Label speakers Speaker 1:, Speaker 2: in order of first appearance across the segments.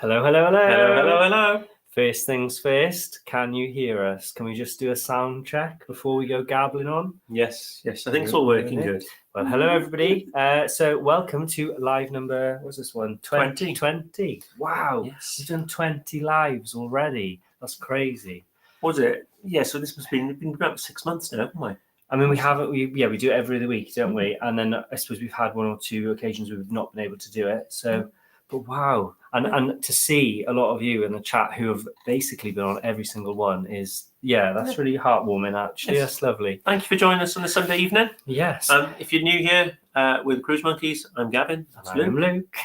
Speaker 1: Hello, hello, hello.
Speaker 2: Hello, hello, hello.
Speaker 1: First things first, can you hear us? Can we just do a sound check before we go gabbling on?
Speaker 2: Yes, I think it's all working good.
Speaker 1: Well, hello, everybody. So welcome to live number, what's this one? 20. Wow,
Speaker 2: Yes.
Speaker 1: we've done 20 lives already. That's crazy.
Speaker 2: Was it? Yeah, so this must have been about 6 months now, haven't we?
Speaker 1: I mean, we do it every other week, don't we? And then I suppose we've had one or two occasions where we've not been able to do it. So, but wow. And to see a lot of you in the chat who have basically been on every single one is, that's really heartwarming, actually.
Speaker 2: Yes.
Speaker 1: That's lovely.
Speaker 2: Thank you for joining us on a Sunday evening.
Speaker 1: Yes.
Speaker 2: If you're new here with Cruise Monkeys, I'm Gavin.
Speaker 1: And I'm Luke.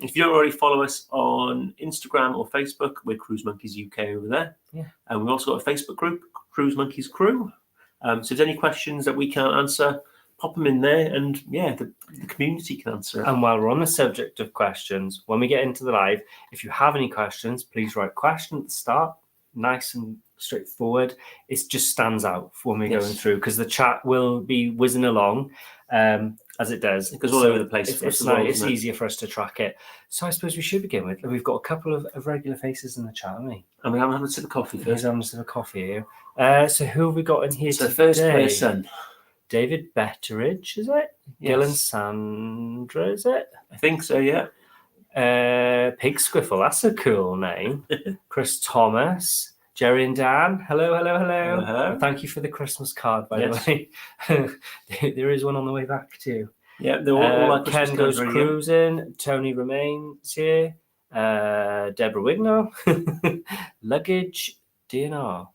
Speaker 2: If you don't already follow us on Instagram or Facebook, we're Cruise Monkeys UK over there.
Speaker 1: Yeah.
Speaker 2: And we've also got a Facebook group, Cruise Monkeys Crew. So if there's any questions that we can't answer, pop them in there, and the community can answer.
Speaker 1: And while we're on the subject of questions, when we get into the live, if you have any questions, please write question at the start, nice and straightforward. It just stands out when we're going through, because the chat will be whizzing along as it does.
Speaker 2: It goes all over the place.
Speaker 1: It's easier for us to track it. So I suppose we should begin with, we've got a couple of regular faces in the chat, haven't we?
Speaker 2: And we're having a sip of coffee first.
Speaker 1: He's having a sip of coffee here. So who have we got in here today?
Speaker 2: The first person.
Speaker 1: David Betteridge, is it?
Speaker 2: Yes.
Speaker 1: Gil and Sandra, is it?
Speaker 2: I think so, yeah.
Speaker 1: Pig Squiffle, that's a cool name. Chris Thomas, Jerry and Dan. Hello.
Speaker 2: Hello.
Speaker 1: Thank you for the Christmas card, by the way. There is one on the way back too.
Speaker 2: Yeah, they're all like
Speaker 1: Ken goes cruising. Tony remains here. Deborah Wignall. Luggage. DNR.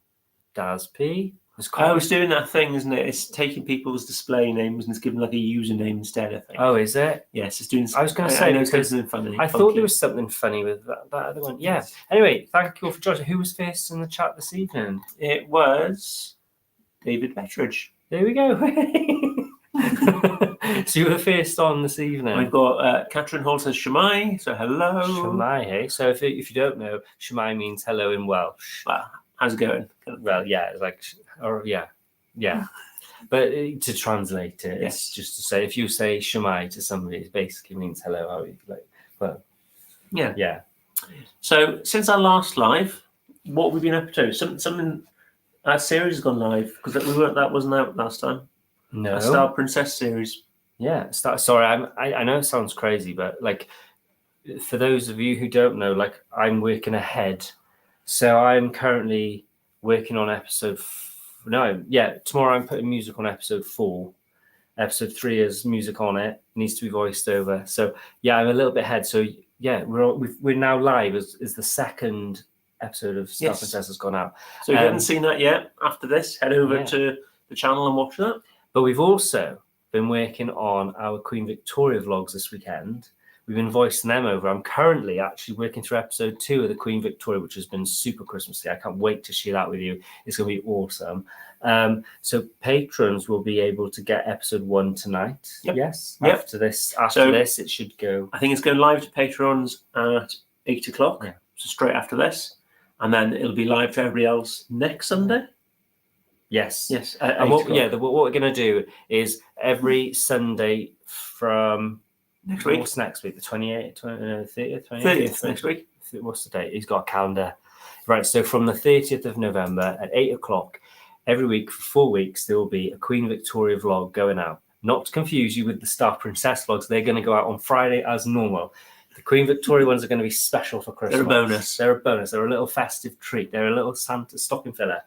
Speaker 1: Daz P.
Speaker 2: I was doing that thing, isn't it? It's taking people's display names and it's giving like a username instead, I think.
Speaker 1: Oh, is it?
Speaker 2: Yes, it's doing.
Speaker 1: I was going to say, because
Speaker 2: funny.
Speaker 1: I thought there was something funny with that other one. Yeah. Yes. Anyway, thank you all for joining. Who was first in the chat this evening?
Speaker 2: It was David Betteridge.
Speaker 1: There we go. So you were first on this evening.
Speaker 2: I've got Catherine Hall says Shemai, so hello.
Speaker 1: Shemai, hey. So if you don't know, Shemai means hello in Welsh.
Speaker 2: Well, how's it going?
Speaker 1: Well, yeah, it's like, or yeah. But to translate it, it's just to say, if you say Shemai to somebody, it basically means hello. How are you? Like, well, yeah.
Speaker 2: So since our last live, what have we been up to? Something. Our series has gone live because that wasn't out last time.
Speaker 1: No.
Speaker 2: Our Star Princess series.
Speaker 1: Yeah. Sorry, I know it sounds crazy, but like, for those of you who don't know, like, I'm working ahead. So I'm currently working on tomorrow I'm putting music on episode 4. Episode 3 has music on it, needs to be voiced over. So I'm a little bit ahead. So we're now live as the second episode of Star Princess has gone out.
Speaker 2: So if you haven't seen that yet, after this, head over to the channel and watch that.
Speaker 1: But we've also been working on our Queen Victoria vlogs this weekend. We've been voicing them over. I'm currently actually working through episode 2 of the Queen Victoria, which has been super Christmassy. I can't wait to share that with you. It's going to be awesome. So patrons will be able to get episode 1 tonight.
Speaker 2: Yep.
Speaker 1: Yes.
Speaker 2: Yep.
Speaker 1: After this, it should go.
Speaker 2: I think it's going live to patrons at 8 o'clock.
Speaker 1: Yeah.
Speaker 2: So straight after this. And then it'll be live to everybody else next Sunday.
Speaker 1: Yes.
Speaker 2: And
Speaker 1: what we're going to do is every Sunday from
Speaker 2: next week.
Speaker 1: What's next week? The 28th, 30th?
Speaker 2: 30th next week.
Speaker 1: What's the date? He's got a calendar. Right, so from the 30th of November at 8 o'clock, every week for 4 weeks, there will be a Queen Victoria vlog going out. Not to confuse you with the Star Princess vlogs. They're going to go out on Friday as normal. The Queen Victoria ones are going to be special for Christmas.
Speaker 2: They're a bonus.
Speaker 1: They're a little festive treat. They're a little Santa stocking filler.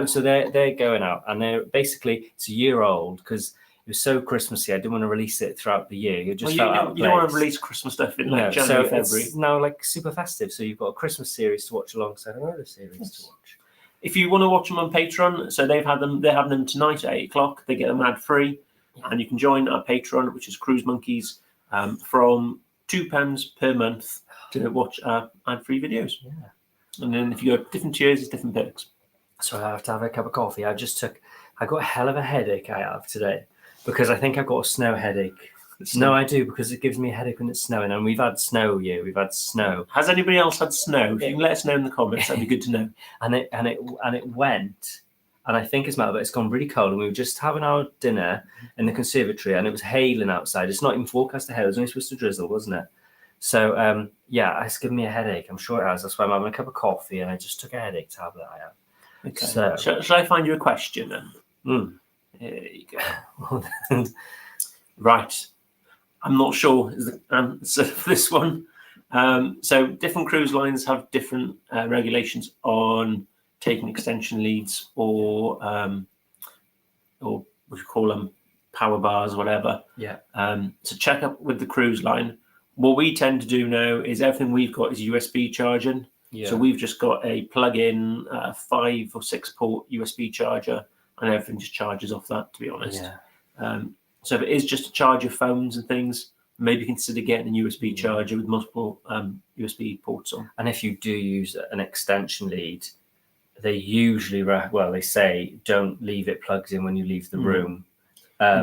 Speaker 1: So they're going out, and they're basically, it's a year old because it was so Christmassy. I didn't want to release it throughout the year. You don't
Speaker 2: want to release Christmas stuff in January, February.
Speaker 1: It's now like super festive. So you've got a Christmas series to watch alongside another series to watch.
Speaker 2: If you want to watch them on Patreon, so they're having them tonight at 8 o'clock. They get them ad free, and you can join our Patreon, which is Cruise Monkeys, from £2 per month to watch our ad free videos.
Speaker 1: Yeah.
Speaker 2: And then if you go different tiers, it's different perks.
Speaker 1: So I have to have a cup of coffee. I got a hell of a headache I have today because I think I've got a snow headache. No, I do, because it gives me a headache when it's snowing, and we've had snow here. We've had snow.
Speaker 2: Has anybody else had snow? If you can let us know in the comments, that'd be good to know.
Speaker 1: and it went, and I think it's melted, but it's gone really cold. And we were just having our dinner in the conservatory, and it was hailing outside. It's not even forecast to hail. It was only supposed to drizzle, wasn't it? So yeah, it's given me a headache. I'm sure it has. That's why I'm having a cup of coffee, and I just took a headache tablet. I am.
Speaker 2: Okay.
Speaker 1: So,
Speaker 2: Shall I find you a question then? Here you go. Right. I'm not sure is the answer for this one. So different cruise lines have different regulations on taking extension leads or we call them power bars, whatever.
Speaker 1: Yeah.
Speaker 2: So check up with the cruise line. What we tend to do now is everything we've got is USB charging.
Speaker 1: Yeah.
Speaker 2: So we've just got a plug-in 5 or 6 port USB charger, and everything just charges off that, to be honest.
Speaker 1: Yeah.
Speaker 2: So if it is just to charge your phones and things, maybe consider getting a USB charger with multiple USB ports on.
Speaker 1: And if you do use an extension lead, they usually, they say don't leave it plugged in when you leave the room.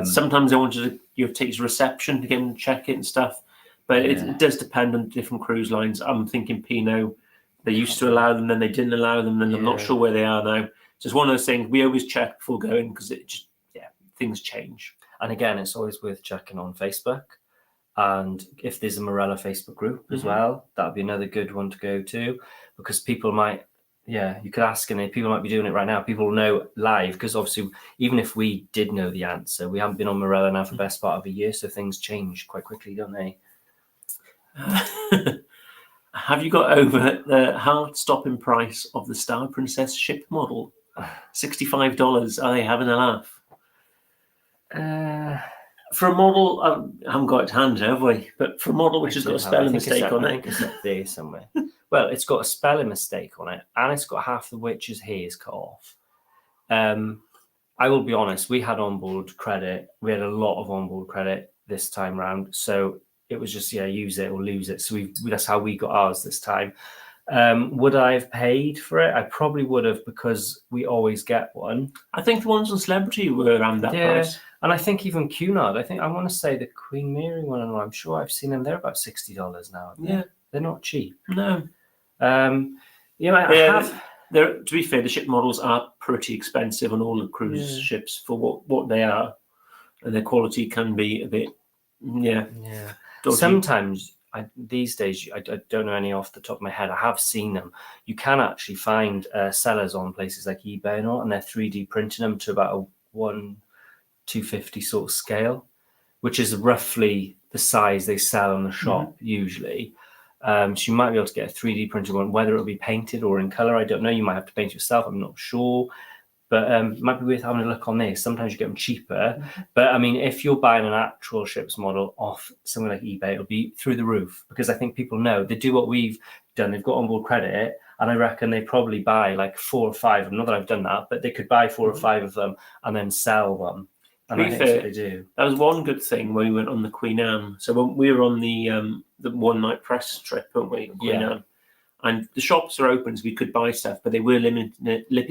Speaker 2: Sometimes I wanted to take reception to get them to check it and stuff, but it does depend on different cruise lines. I'm thinking P&O, they used to allow them, then they didn't allow them, and I'm not sure where they are now. So it's one of those things we always check before going because it just, things change.
Speaker 1: And again, it's always worth checking on Facebook. And if there's a Marella Facebook group as well, that'd be another good one to go to, because people might, you could ask, and people might be doing it right now. People know live, because obviously, even if we did know the answer, we haven't been on Marella now for the best part of a year, so things change quite quickly, don't they?
Speaker 2: Have you got over the heart-stopping price of the Star Princess ship model? $65. Are they having a laugh? For a model, I haven't got it handy, have we? But for a model which has got a spelling mistake on it.
Speaker 1: I think it's up there somewhere. Well, it's got a spelling mistake on it, and it's got half the witch's hairs cut off. I will be honest, we had onboard credit. We had a lot of onboard credit this time round. So it was just, use it or lose it. So that's how we got ours this time. Would I have paid for it? I probably would have, because we always get one.
Speaker 2: I think the ones on Celebrity were around that price.
Speaker 1: And I think even Cunard, I want to say the Queen Mary one, and I'm sure I've seen them. They're about $60 now.
Speaker 2: Yeah.
Speaker 1: They're not cheap.
Speaker 2: No.
Speaker 1: To
Speaker 2: be fair, the ship models are pretty expensive on all the cruise ships for what they are, and their quality can be a bit, dodgy.
Speaker 1: Sometimes these days, I don't know any off the top of my head. I have seen them. You can actually find sellers on places like eBay and all, and they're 3D printing them to about a 1/250 sort of scale, which is roughly the size they sell on the shop usually. So you might be able to get a 3D printed one, whether it'll be painted or in color. I don't know. You might have to paint it yourself. I'm not sure. But it might be worth having a look on this. Sometimes you get them cheaper. But I mean, if you're buying an actual ship's model off somewhere like eBay, it'll be through the roof, because I think people know they do what we've done. They've got onboard credit, and I reckon they probably buy like 4 or 5 of them. Not that I've done that, but they could buy 4 or 5 of them and then sell them. And I think that's what they do.
Speaker 2: That was one good thing when we went on the Queen Anne. So when we were on the one night press trip, weren't we? Queen Anne. And the shops are open, so we could buy stuff, but they were limiting it
Speaker 1: like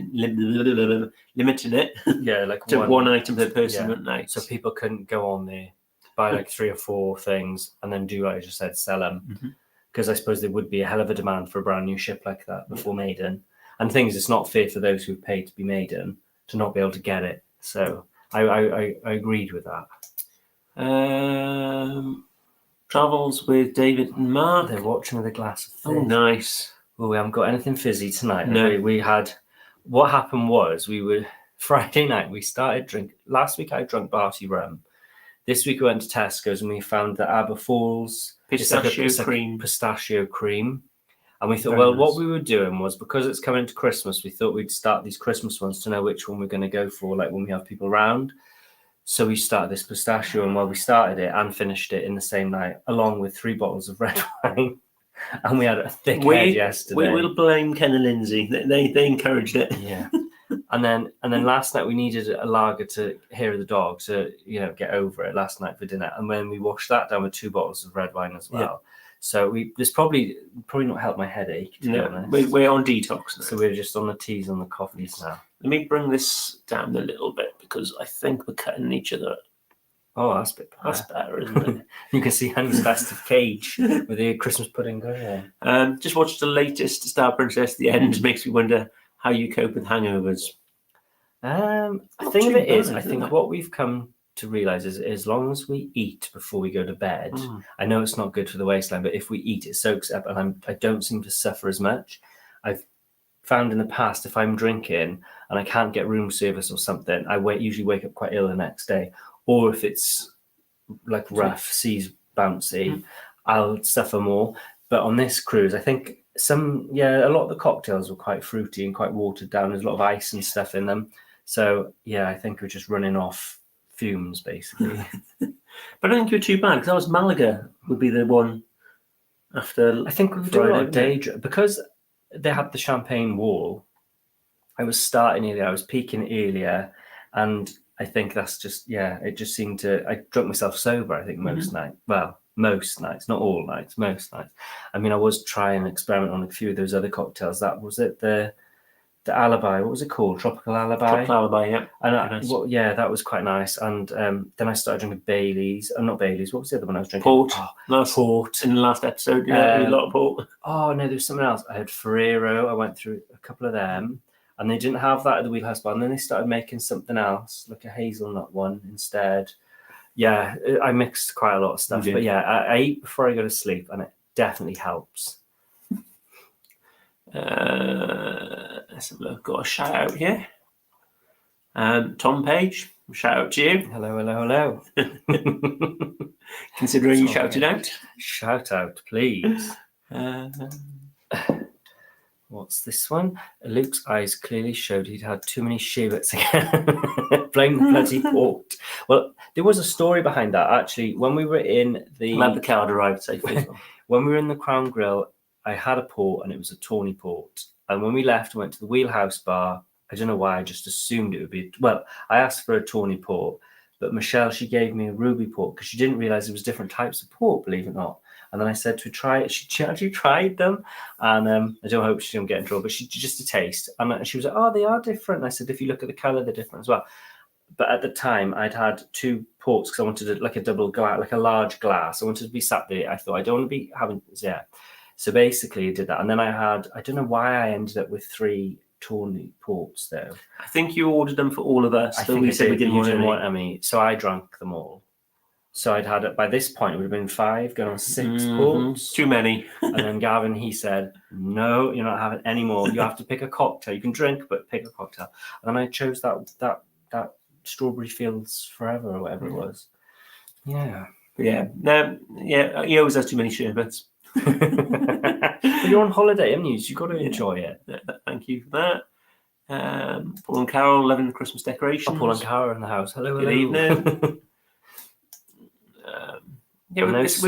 Speaker 2: to one item per person, weren't they?
Speaker 1: So people couldn't go on there, buy like 3 or 4 things, and then do, like I just said, sell them. Because I suppose there would be a hell of a demand for a brand new ship like that before maiden. And things, it's not fair for those who've paid to be maiden to not be able to get it. So I agreed with that.
Speaker 2: Travels with David and Mark.
Speaker 1: They're watching with a glass of fizz.
Speaker 2: Oh, nice.
Speaker 1: Well, we haven't got anything fizzy tonight.
Speaker 2: No.
Speaker 1: We had, what happened was, we were, Friday night, we started drinking. Last week I drank Barty rum. This week we went to Tesco's and we found the Aberfalls pistachio cream. And we thought, what we were doing was, because it's coming to Christmas, we thought we'd start these Christmas ones to know which one we're going to go for, like when we have people around. So we started this pistachio, and we started it and finished it in the same night, along with 3 bottles of red wine. And we had a thick head yesterday.
Speaker 2: We will blame Ken and Lindsay. They encouraged it.
Speaker 1: Yeah. And then last night we needed a lager to hear the dog to get over it last night for dinner. And then we washed that down with 2 bottles of red wine as well. Yeah. So this probably not helped my headache, to be honest.
Speaker 2: We're on detox now.
Speaker 1: So we're just on the teas and the coffees now.
Speaker 2: Let me bring this down a little bit, because I think we're cutting each other.
Speaker 1: Oh, that's a bit better.
Speaker 2: That's better, isn't it?
Speaker 1: You can see Honey's festive cage with the Christmas pudding going on.
Speaker 2: Just watched the latest Star Princess. The end makes me wonder how you cope with hangovers.
Speaker 1: I think it is. I think what we've come to realize is as long as we eat before we go to bed, I know it's not good for the waistline, but if we eat, it soaks up, and I don't seem to suffer as much. I've found in the past, if I'm drinking and I can't get room service or something, I usually wake up quite ill the next day. Or if it's like rough, seas bouncy, I'll suffer more. But on this cruise, I think a lot of the cocktails were quite fruity and quite watered down. There's a lot of ice and stuff in them. So, yeah, I think we're just running off fumes, basically.
Speaker 2: But I don't think you're too bad, because that was Malaga would be the one after.
Speaker 1: I think we were doing a lot of day trip. Because they had the champagne wall, I was starting earlier, I was peaking earlier, and I think that's just, it just seemed to, I drunk myself sober, I think, most nights. Well, most nights, not all nights, most nights. I mean, I was trying to experiment on a few of those other cocktails. That was it, the Alibi, what was it called? Tropical Alibi?
Speaker 2: Tropical Alibi, yeah.
Speaker 1: And that was quite nice. And then I started drinking Baileys. Not Baileys, what was the other one I was drinking?
Speaker 2: Port.
Speaker 1: Port.
Speaker 2: In the last episode, a lot of port.
Speaker 1: Oh, no, there was something else. I had Ferrero. I went through a couple of them. And they didn't have that at the Wheelhouse Bar. And then they started making something else, like a hazelnut one instead. Yeah, I mixed quite a lot of stuff. But yeah, I eat before I go to sleep, and it definitely helps.
Speaker 2: Let's have a look. Got a shout out here. Tom Page, shout out to you.
Speaker 1: Hello.
Speaker 2: Considering you shouted out.
Speaker 1: Shout out, please. What's this one? Luke's eyes clearly showed he'd had too many sherbets again. Blame the bloody port. Well, there was a story behind that, actually. When we were in the...
Speaker 2: Glad the card arrived safely as well.
Speaker 1: When we were in the Crown Grill, I had a port, and it was a tawny port. And when we left, we went to the Wheelhouse Bar. I don't know why, I just assumed it would be... Well, I asked for a tawny port, but Michelle, she gave me a ruby port because she didn't realise there was different types of port, believe it or not. And then I said to her, try it. She actually tried them. And I don't hope she didn't get in trouble, but she just a taste. And she was like, oh, they are different. And I said, if you look at the colour, they're different as well. But at the time, I'd had 2 ports because I wanted like a double go out, like a large glass. I wanted to be sat there. I thought, I don't want to be having... Yeah. So basically, I did that. And then I don't know why I ended up with 3 tawny ports, though.
Speaker 2: I think you ordered them for all of us.
Speaker 1: I think we said we didn't want any. So I drank them all. So I'd had it, by this point, it would have been 5, going on 6 ports.
Speaker 2: Too many.
Speaker 1: And then Gavin, he said, no, you're not having any more. You have to pick a cocktail. You can drink, but pick a cocktail. And then I chose that Strawberry Fields Forever or whatever it was. Yeah.
Speaker 2: Yeah. He always has too many sherbets.
Speaker 1: But you're on holiday, haven't you? So you've got to enjoy it.
Speaker 2: Thank you for that. Paul and Carol loving the Christmas decorations.
Speaker 1: Paul and Carol in the house. Hello.
Speaker 2: Good evening. We've finished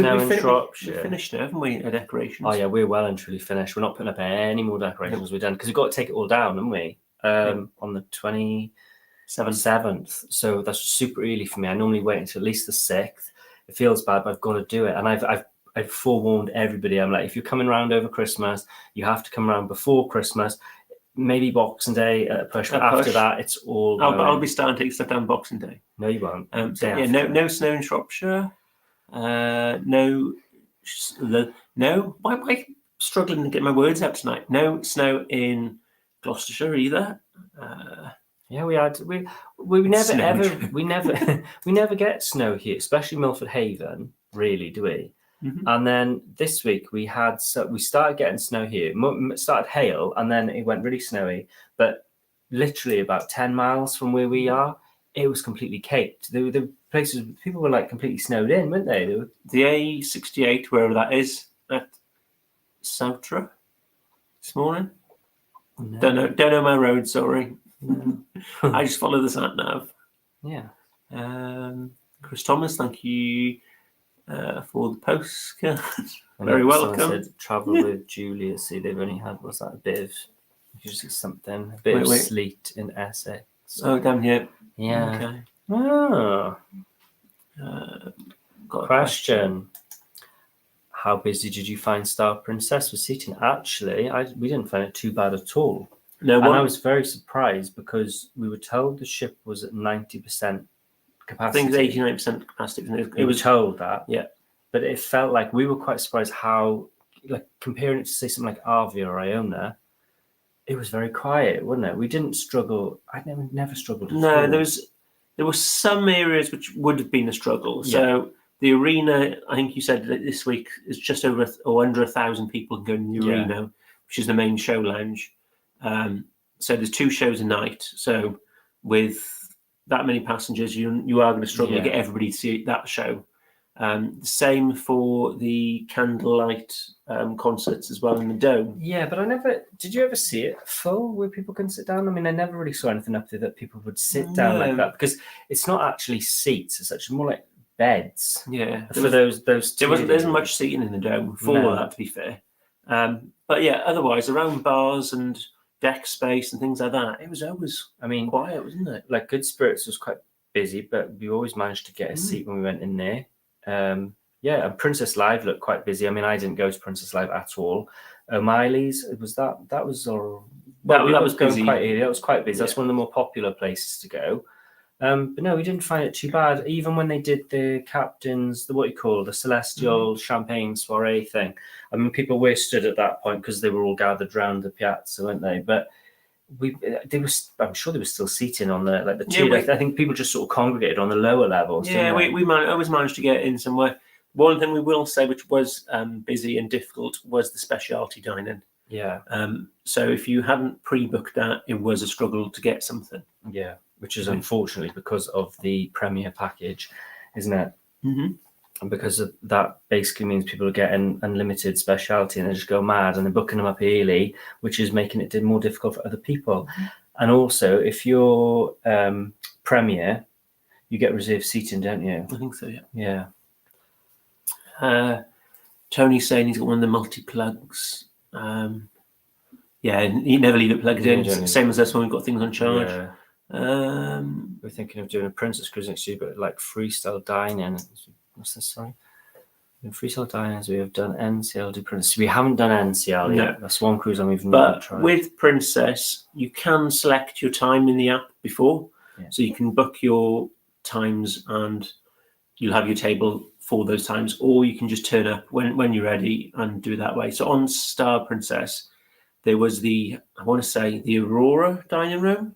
Speaker 2: now, haven't we? Our decorations.
Speaker 1: Oh yeah, we're well and truly finished. We're not putting up any more decorations. We're done because we've got to take it all down, haven't we? On the 27th. So that's super early for me. I normally wait until at least the 6th. It feels bad, but I've got to do it. And I've forewarned everybody. I'm like, if you're coming around over Christmas, you have to come around before Christmas. Maybe Boxing Day at a push, but after that, it's all.
Speaker 2: I'll be starting to take stuff down Boxing Day.
Speaker 1: No, you won't.
Speaker 2: No snow in Shropshire. No. Why am I struggling to get my words out tonight? No snow in Gloucestershire either.
Speaker 1: We never get snow here, especially Milford Haven. Really, do we? Mm-hmm. And then this week we started getting snow here. It started hail, and then it went really snowy. But literally about 10 miles from where we are, it was completely caked. There were places people were like completely snowed in, weren't they?
Speaker 2: The A68, wherever that is, at Soutra this morning. No. Don't know my road. Sorry. No. I just follow the sat nav.
Speaker 1: Yeah.
Speaker 2: Chris Thomas, thank you for the postcard. Very welcome.
Speaker 1: Said, travel with Julia. See, they've only had a bit of usually something, a bit of sleet in Essex.
Speaker 2: Oh, damn yeah.
Speaker 1: Yeah.
Speaker 2: Okay.
Speaker 1: Oh. Got a question. How busy did you find Star Princess with seating? Actually, we didn't find it too bad at all.
Speaker 2: No,
Speaker 1: and I was very surprised because we were told the ship was at 90% capacity.
Speaker 2: I think it's 89% capacity.
Speaker 1: We were told that.
Speaker 2: Yeah.
Speaker 1: But it felt like we were quite surprised how, like, comparing it to, say, something like Arvia or Iona, it was very quiet, wasn't it? We didn't struggle. I never struggled at all.
Speaker 2: No, there were some areas which would have been a struggle. So the arena, I think you said that this week is just over or under 1,000 people going in the arena, which is the main show lounge. So there's 2 shows a night. So with that many passengers, you are going to struggle to get everybody to see that show. Same for the candlelight concerts as well in the dome.
Speaker 1: Yeah, but did you ever see it full where people can sit down? I mean, I never really saw anything up there that people would sit down like that, because it's not actually seats as such, more like beds.
Speaker 2: Yeah.
Speaker 1: There
Speaker 2: isn't much seating in the dome for that, to be fair. But yeah, otherwise around bars and deck space and things like that, it was always quiet, wasn't it?
Speaker 1: Like Good Spirits was quite busy, but we always managed to get a seat when we went in there. And Princess Live looked quite busy. I mean, I didn't go to Princess Live at all. O'Malley's, that was
Speaker 2: busy.
Speaker 1: Quite early. That was quite busy. That's one of the more popular places to go. But no, we didn't find it too bad. Even when they did the captains, the Celestial champagne soiree thing. I mean, people were stood at that point because they were all gathered round the piazza, weren't they? But I'm sure there was still seating on the two. I think people just sort of congregated on the lower levels.
Speaker 2: Yeah, we always managed to get in somewhere. One thing we will say, which was busy and difficult, was the specialty dining.
Speaker 1: Yeah.
Speaker 2: So if you hadn't pre-booked that, it was a struggle to get something.
Speaker 1: Yeah, which is unfortunately because of the Premier package, isn't it?
Speaker 2: Mm-hmm.
Speaker 1: And because of that basically means people are getting unlimited specialty and they just go mad and they're booking them up early, which is making it more difficult for other people. Mm-hmm. And also, if you're Premier, you get reserved seating, don't you?
Speaker 2: I think so, yeah.
Speaker 1: Yeah.
Speaker 2: Tony's saying he's got one of the multi-plugs. You never leave it plugged in. Same as us when we've got things on charge.
Speaker 1: Yeah. We're thinking of doing a Princess Cruise next year, but like freestyle dining. What's this? Sorry. In freestyle diners, we have done NCL to Princess. We haven't done NCL yet. That's one cruise line we've not tried.
Speaker 2: But with Princess, you can select your time in the app before. Yeah. So you can book your times and you'll have your table for those times, or you can just turn up when you're ready and do it that way. So on Star Princess, there was the Aurora dining room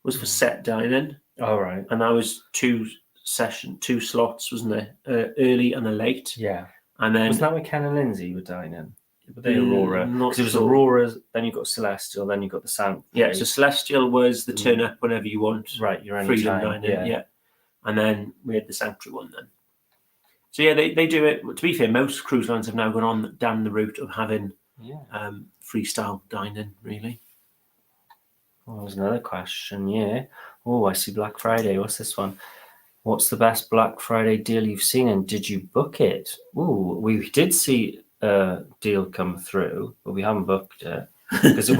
Speaker 2: was for set dining.
Speaker 1: All right.
Speaker 2: And that was 2 slots, wasn't there? Early and a late.
Speaker 1: Yeah.
Speaker 2: And then
Speaker 1: was that with Ken and Lindsay were dining? But they Aurora. Because it was Aurora, then you got Celestial, then you got the Sound.
Speaker 2: Yeah, so Celestial was the turn up whenever you want.
Speaker 1: Right, your own
Speaker 2: freedom
Speaker 1: time.
Speaker 2: Dining. Yeah. And then we had the Sanctuary one then. So yeah, they do it. To be fair, most cruise lines have now gone on down the route of having freestyle dining, really.
Speaker 1: Well, there's another question, yeah. Oh, I see Black Friday. What's this one? What's the best Black Friday deal you've seen and did you book it? Oh, we did see a deal come through, but we haven't booked it because it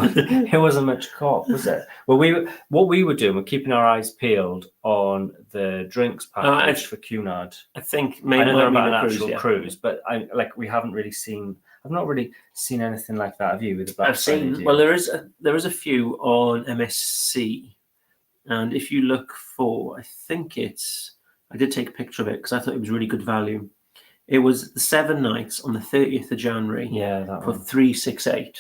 Speaker 1: wasn't much cop, was it? Well, what we were doing, we're keeping our eyes peeled on the drinks package for Cunard.
Speaker 2: I think
Speaker 1: maybe I don't know about an actual cruise, but we haven't really seen. I've not really seen anything like that. Have you? With the Black Friday deal?
Speaker 2: Well, there is a few on MSC, and if you look for, I did take a picture of it because I thought it was really good value. It was the 7 nights on the 30th of January.
Speaker 1: Yeah, that
Speaker 2: for
Speaker 1: one.
Speaker 2: 368.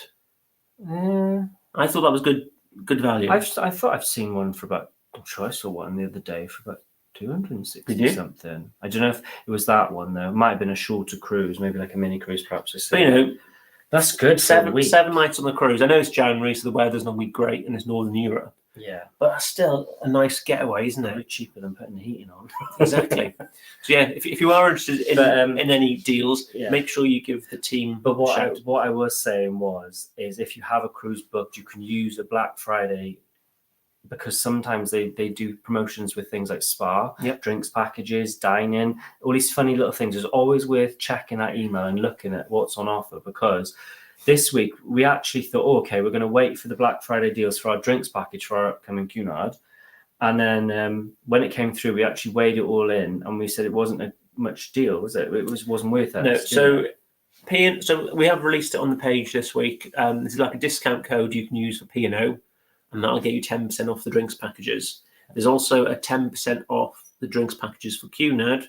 Speaker 2: I thought that was good value.
Speaker 1: I thought I've seen one for about. I'm sure I saw one the other day for about 260 something. I don't know if it was that one though. It might have been a shorter cruise, maybe like a mini cruise, perhaps.
Speaker 2: But
Speaker 1: that's good.
Speaker 2: 7 nights on the cruise. I know it's January, so the weather's not great, and it's Northern Europe.
Speaker 1: Yeah,
Speaker 2: but that's still a nice getaway, isn't it?
Speaker 1: Very cheaper than putting the heating on.
Speaker 2: Exactly. So yeah, if you are interested in any deals, make sure you give the team.
Speaker 1: But what I was saying is if you have a cruise booked, you can use a Black Friday, because sometimes they do promotions with things like spa, drinks packages, dining, all these funny little things. It's always worth checking that email and looking at what's on offer, because this week we actually thought, okay, we're going to wait for the Black Friday deals for our drinks package for our upcoming Cunard. And then when it came through, we actually weighed it all in and we said it wasn't a much deal, was it? It wasn't worth it.
Speaker 2: No, so we have released it on the page this week. This is like a discount code you can use for P&O, and that'll get you 10% off the drinks packages. There's also a 10% off the drinks packages for Cunard,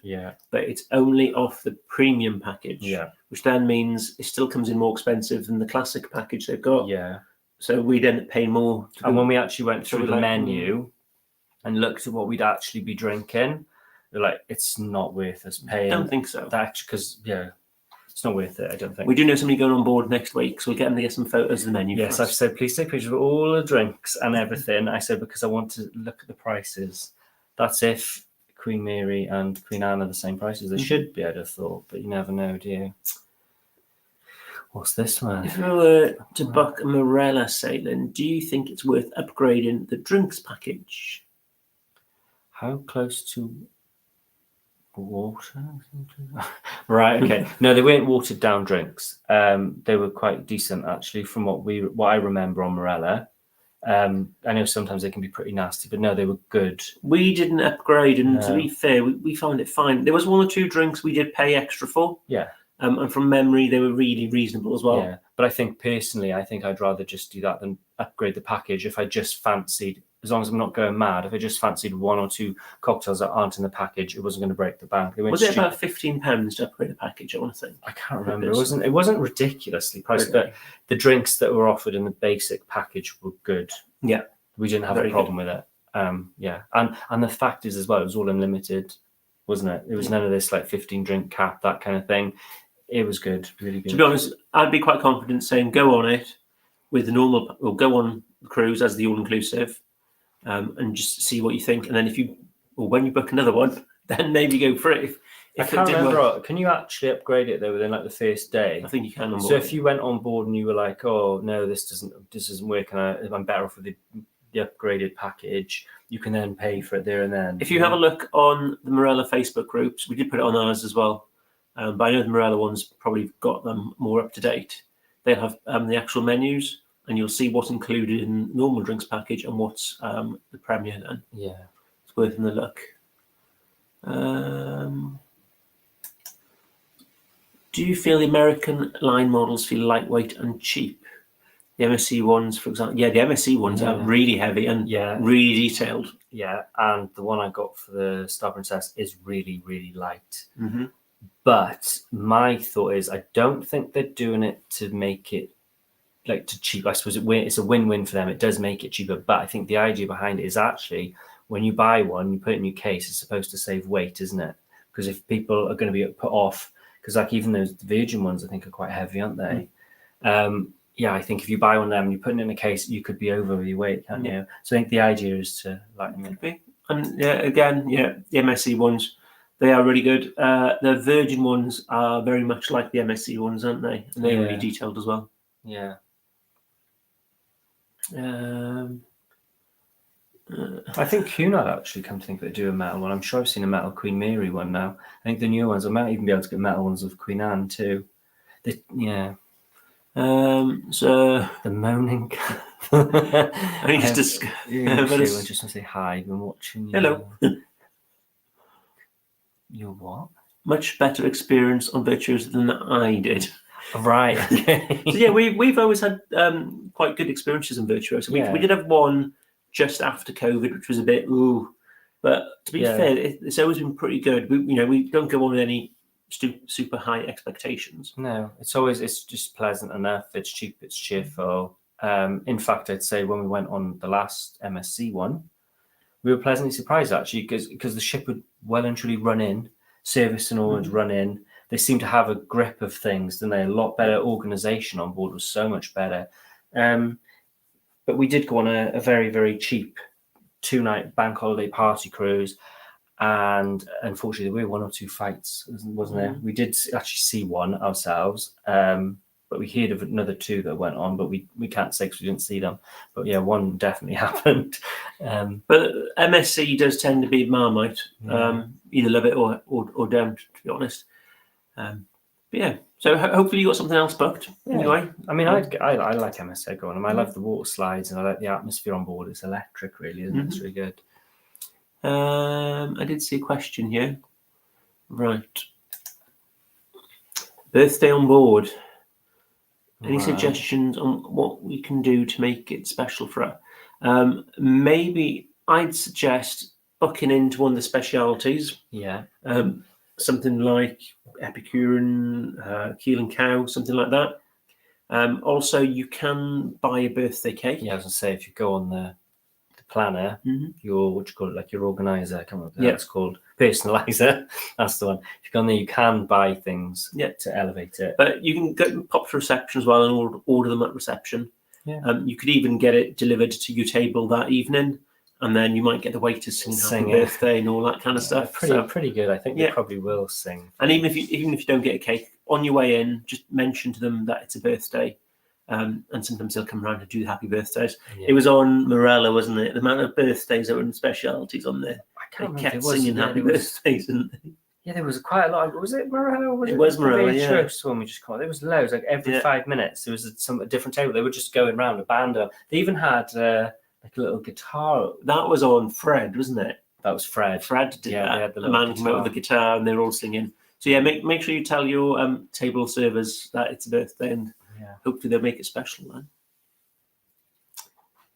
Speaker 2: but it's only off the premium package, which then means it still comes in more expensive than the classic package they've got.
Speaker 1: Yeah.
Speaker 2: So we'd end up paying more.
Speaker 1: And when we actually went through the menu, and looked at what we'd actually be drinking, we're like, it's not worth us paying.
Speaker 2: I don't think so.
Speaker 1: That because it's not worth it. I don't think.
Speaker 2: We do know somebody going on board next week, so we'll get them to get some photos of the menu.
Speaker 1: Yes, I've said please take pictures of all the drinks and everything. I said because I want to look at the prices. That's if Queen Mary and Queen Anne are the same prices. They should be, I'd have thought, but you never know, do you? What's this one?
Speaker 2: If you were to book a Marella sailing, do you think it's worth upgrading the drinks package?
Speaker 1: How close to water? Right, okay. No, they weren't watered down drinks. They were quite decent actually, from what I remember on Marella. I know sometimes they can be pretty nasty, but no, they were good.
Speaker 2: We didn't upgrade, and to be fair, we found it fine. There was one or two drinks we did pay extra for.
Speaker 1: Yeah.
Speaker 2: And from memory, they were really reasonable as well.
Speaker 1: Yeah, but I think personally, I'd rather just do that than upgrade the package. If I just fancied, as long as I'm not going mad, if I just fancied one or two cocktails that aren't in the package, it wasn't going to break the bank.
Speaker 2: Was it about £15 to upgrade the package? I want to think.
Speaker 1: I can't remember. It wasn't ridiculously priced, but the drinks that were offered in the basic package were good.
Speaker 2: Yeah,
Speaker 1: we didn't have a problem with it. Yeah, and the fact is as well, it was all unlimited, wasn't it? It was none of this like 15 drink cap, that kind of thing. It was good, really good.
Speaker 2: To be honest, I'd be quite confident saying go on it with the normal, or go on the cruise as the all-inclusive, and just see what you think. And then when you book another one, then maybe go for it.
Speaker 1: I can't remember. Can you actually upgrade it though within like the first day?
Speaker 2: I think you can.
Speaker 1: So if you went on board and you were like, oh no, this doesn't work, and I'm better off with the upgraded package, you can then pay for it there and then.
Speaker 2: If you have a look on the Marella Facebook groups, we did put it on ours as well. But I know the Marella ones probably got them more up to date. They'll have the actual menus, and you'll see what's included in normal drinks package and what's the Premier then.
Speaker 1: Yeah.
Speaker 2: It's worth a look. Do you feel the American line models feel lightweight and cheap? The MSC ones, for example. Yeah, the MSC ones are really heavy and really detailed.
Speaker 1: Yeah, and the one I got for the Star Princess is really, really light.
Speaker 2: Mm-hmm.
Speaker 1: But my thought is, I don't think they're doing it to make it like to cheap. I suppose it's a win-win for them. It does make it cheaper, but I think the idea behind it is actually when you buy one, you put it in your case, it's supposed to save weight, isn't it? Because if people are going to be put off, because like even those Virgin ones, I think are quite heavy, aren't they? Yeah, I think if you buy one of them and you put it in a case, you could be over your weight, can't you? So I think the idea is to lighten it.
Speaker 2: And the MSC ones. They are really good. The Virgin ones are very much like the MSC ones, aren't they? And they're really detailed as well.
Speaker 1: Yeah. I think Cunard actually, come to think of it, do a metal one. I'm sure I've seen a metal Queen Mary one now. I think the new ones, I might even be able to get metal ones of Queen Anne too.
Speaker 2: So
Speaker 1: the moaning.
Speaker 2: I think it's just.
Speaker 1: I just want to say hi. I've been watching.
Speaker 2: Hello.
Speaker 1: Your what?
Speaker 2: Much better experience on Virtuoso than I did.
Speaker 1: Right. Okay.
Speaker 2: So yeah, we've always had quite good experiences in Virtuoso. We did have one just after COVID, which was a bit but to be fair, it's always been pretty good. We don't go on with any super high expectations.
Speaker 1: No, it's just pleasant enough. It's cheap. It's cheerful. In fact, I'd say when we went on the last MSC one, we were pleasantly surprised actually because the ship would well and truly run in, service and all would run in. They seem to have a grip of things, didn't they? A lot better organisation on board was so much better. But we did go on a very, very cheap 2-night bank holiday party cruise. And unfortunately, there were 1 or 2 fights, wasn't there? We did actually see one ourselves. But we heard of another 2 that went on, but we can't say because we didn't see them. But yeah, one definitely happened.
Speaker 2: But MSC does tend to be Marmite. Either love it or don't, to be honest. But yeah, so hopefully you got something else booked. Anyway,
Speaker 1: I mean, I like MSC going. I love the water slides and I like the atmosphere on board. It's electric, really, isn't it? It's really good.
Speaker 2: I did see a question here. Right. Birthday on board. Any suggestions on what we can do to make it special for her? Maybe I'd suggest booking into one of the specialities.
Speaker 1: Yeah.
Speaker 2: Something like Epicurean, Keel and Cow, something like that. Also, you can buy a birthday cake.
Speaker 1: Yeah, I was going to say, if you go on the planner,
Speaker 2: Mhm.
Speaker 1: your, what do you call it, like your organizer, I can't remember what it's called, personalizer, that's the one. If you go on there, you can buy things to elevate it.
Speaker 2: But you can pop to reception as well and order them at reception.
Speaker 1: Yeah.
Speaker 2: You could even get it delivered to your table that evening, and then you might get the waiters singing happy birthday and all that kind of stuff.
Speaker 1: Pretty good. I think they probably will sing.
Speaker 2: And even if you don't get a cake, on your way in, just mention to them that it's a birthday. And sometimes they'll come around and do happy birthdays. It was on Marella, wasn't it? The amount of birthdays that were in specialities on there.
Speaker 1: I can't
Speaker 2: They
Speaker 1: remember.
Speaker 2: kept singing happy birthdays, didn't they?
Speaker 1: Yeah, there was quite a lot. Was it Marella?
Speaker 2: It was Marella, yeah.
Speaker 1: Church one we just called. There was loads. Like every 5 minutes, there was a different table. They were just going around a band. They even had like a little guitar.
Speaker 2: That was on Fred, wasn't it?
Speaker 1: That was Fred.
Speaker 2: Fred did that.
Speaker 1: They had the
Speaker 2: a man came out with a guitar and they were all singing. So yeah, make sure you tell your table servers that it's a birthday, and hopefully they'll make it special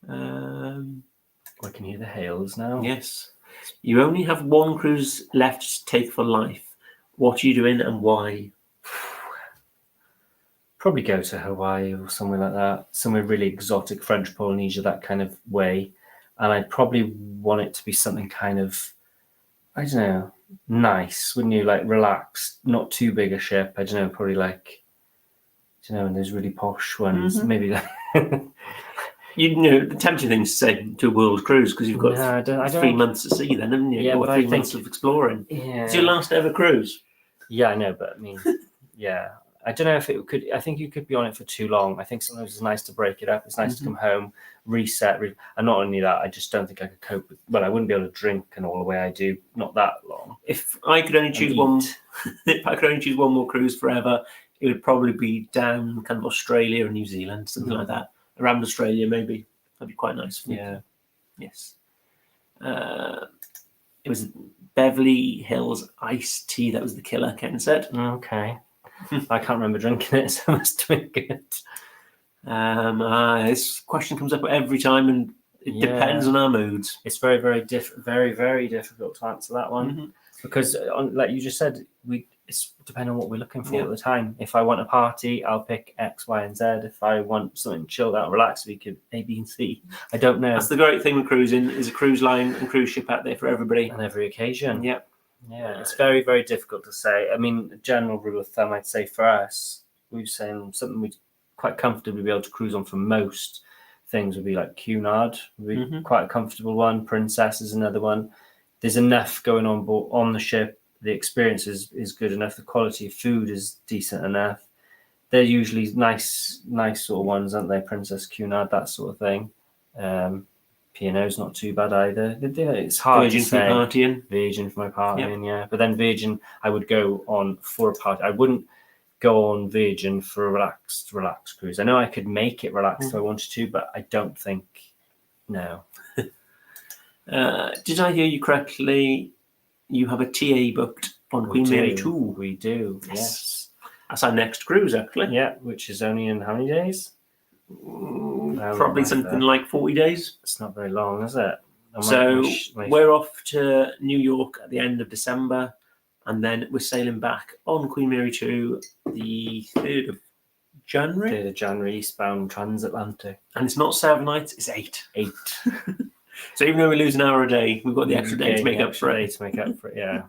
Speaker 2: then.
Speaker 1: I can hear the hails now.
Speaker 2: Yes. You only have one cruise left to take for life. What are you doing and why?
Speaker 1: Probably go to Hawaii or somewhere like that. Somewhere really exotic, French Polynesia, that kind of way. And I'd probably want it to be something kind of, I don't know, nice, wouldn't you? Like relaxed, not too big a ship. I don't know, probably like, I don't know, and those really posh ones. Maybe like...
Speaker 2: the tempting thing to say to a world cruise, because you've got
Speaker 1: I don't
Speaker 2: 3 months to see then, haven't you?
Speaker 1: Yeah,
Speaker 2: or 3 months of exploring.
Speaker 1: Yeah.
Speaker 2: It's your last ever cruise.
Speaker 1: Yeah, I know, but I mean, I don't know if it could. I think you could be on it for too long. I think sometimes it's nice to break it up. It's nice to come home, reset, and not only that, I just don't think I could cope with. Well, I wouldn't be able to drink and all the way I do. Not that long.
Speaker 2: If I could only choose one, if I could only choose one more cruise forever, it would probably be down kind of Australia or New Zealand, something like that. Around Australia, maybe. That'd be quite nice for me.
Speaker 1: Yeah.
Speaker 2: Yes. It was Beverly Hills iced tea that was the killer, Ken said.
Speaker 1: Okay. I can't remember drinking it, so it must have been good.
Speaker 2: This question comes up every time, and it depends on our moods.
Speaker 1: It's very, very difficult to answer that one because, like you just said, it's depending on what we're looking for at the time. If I want a party, I'll pick X, Y, and Z. If I want something chilled out, relaxed, we could A, B, and C. I don't know.
Speaker 2: That's the great thing with cruising. Is a cruise line and cruise ship out there for everybody
Speaker 1: on every occasion.
Speaker 2: Yeah.
Speaker 1: It's very, very difficult to say. I mean, a general rule of thumb, I'd say for us, we've saying something we'd quite comfortably be able to cruise on for most things would be like Cunard, would be quite a comfortable one. Princess is another one. There's enough going on board on the ship. The experience is good enough. The quality of food is decent enough. They're usually nice sort of ones, aren't they? Princess, Cunard, that sort of thing. P&O's not too bad either. It's hard
Speaker 2: Virgin
Speaker 1: to say.
Speaker 2: For partying.
Speaker 1: Virgin for my partying, yeah. But then Virgin, I would go on for a party. I wouldn't go on Virgin for a relaxed cruise. I know I could make it relaxed if I wanted to, but I don't think, no.
Speaker 2: Did I hear you correctly? You have a TA booked on Queen Mary 2.
Speaker 1: We do, yes.
Speaker 2: That's our next cruise, actually.
Speaker 1: Yeah, which is only in how many days?
Speaker 2: Probably something like 40 days.
Speaker 1: It's not very long, is it?
Speaker 2: So we're off to New York at the end of December, and then we're sailing back on Queen Mary 2 the 3rd of January.
Speaker 1: 3rd of January, eastbound transatlantic.
Speaker 2: And it's not 7 nights, it's 8.
Speaker 1: 8.
Speaker 2: So even though we lose an hour a day, we've got the extra day to make up for it.
Speaker 1: Yeah.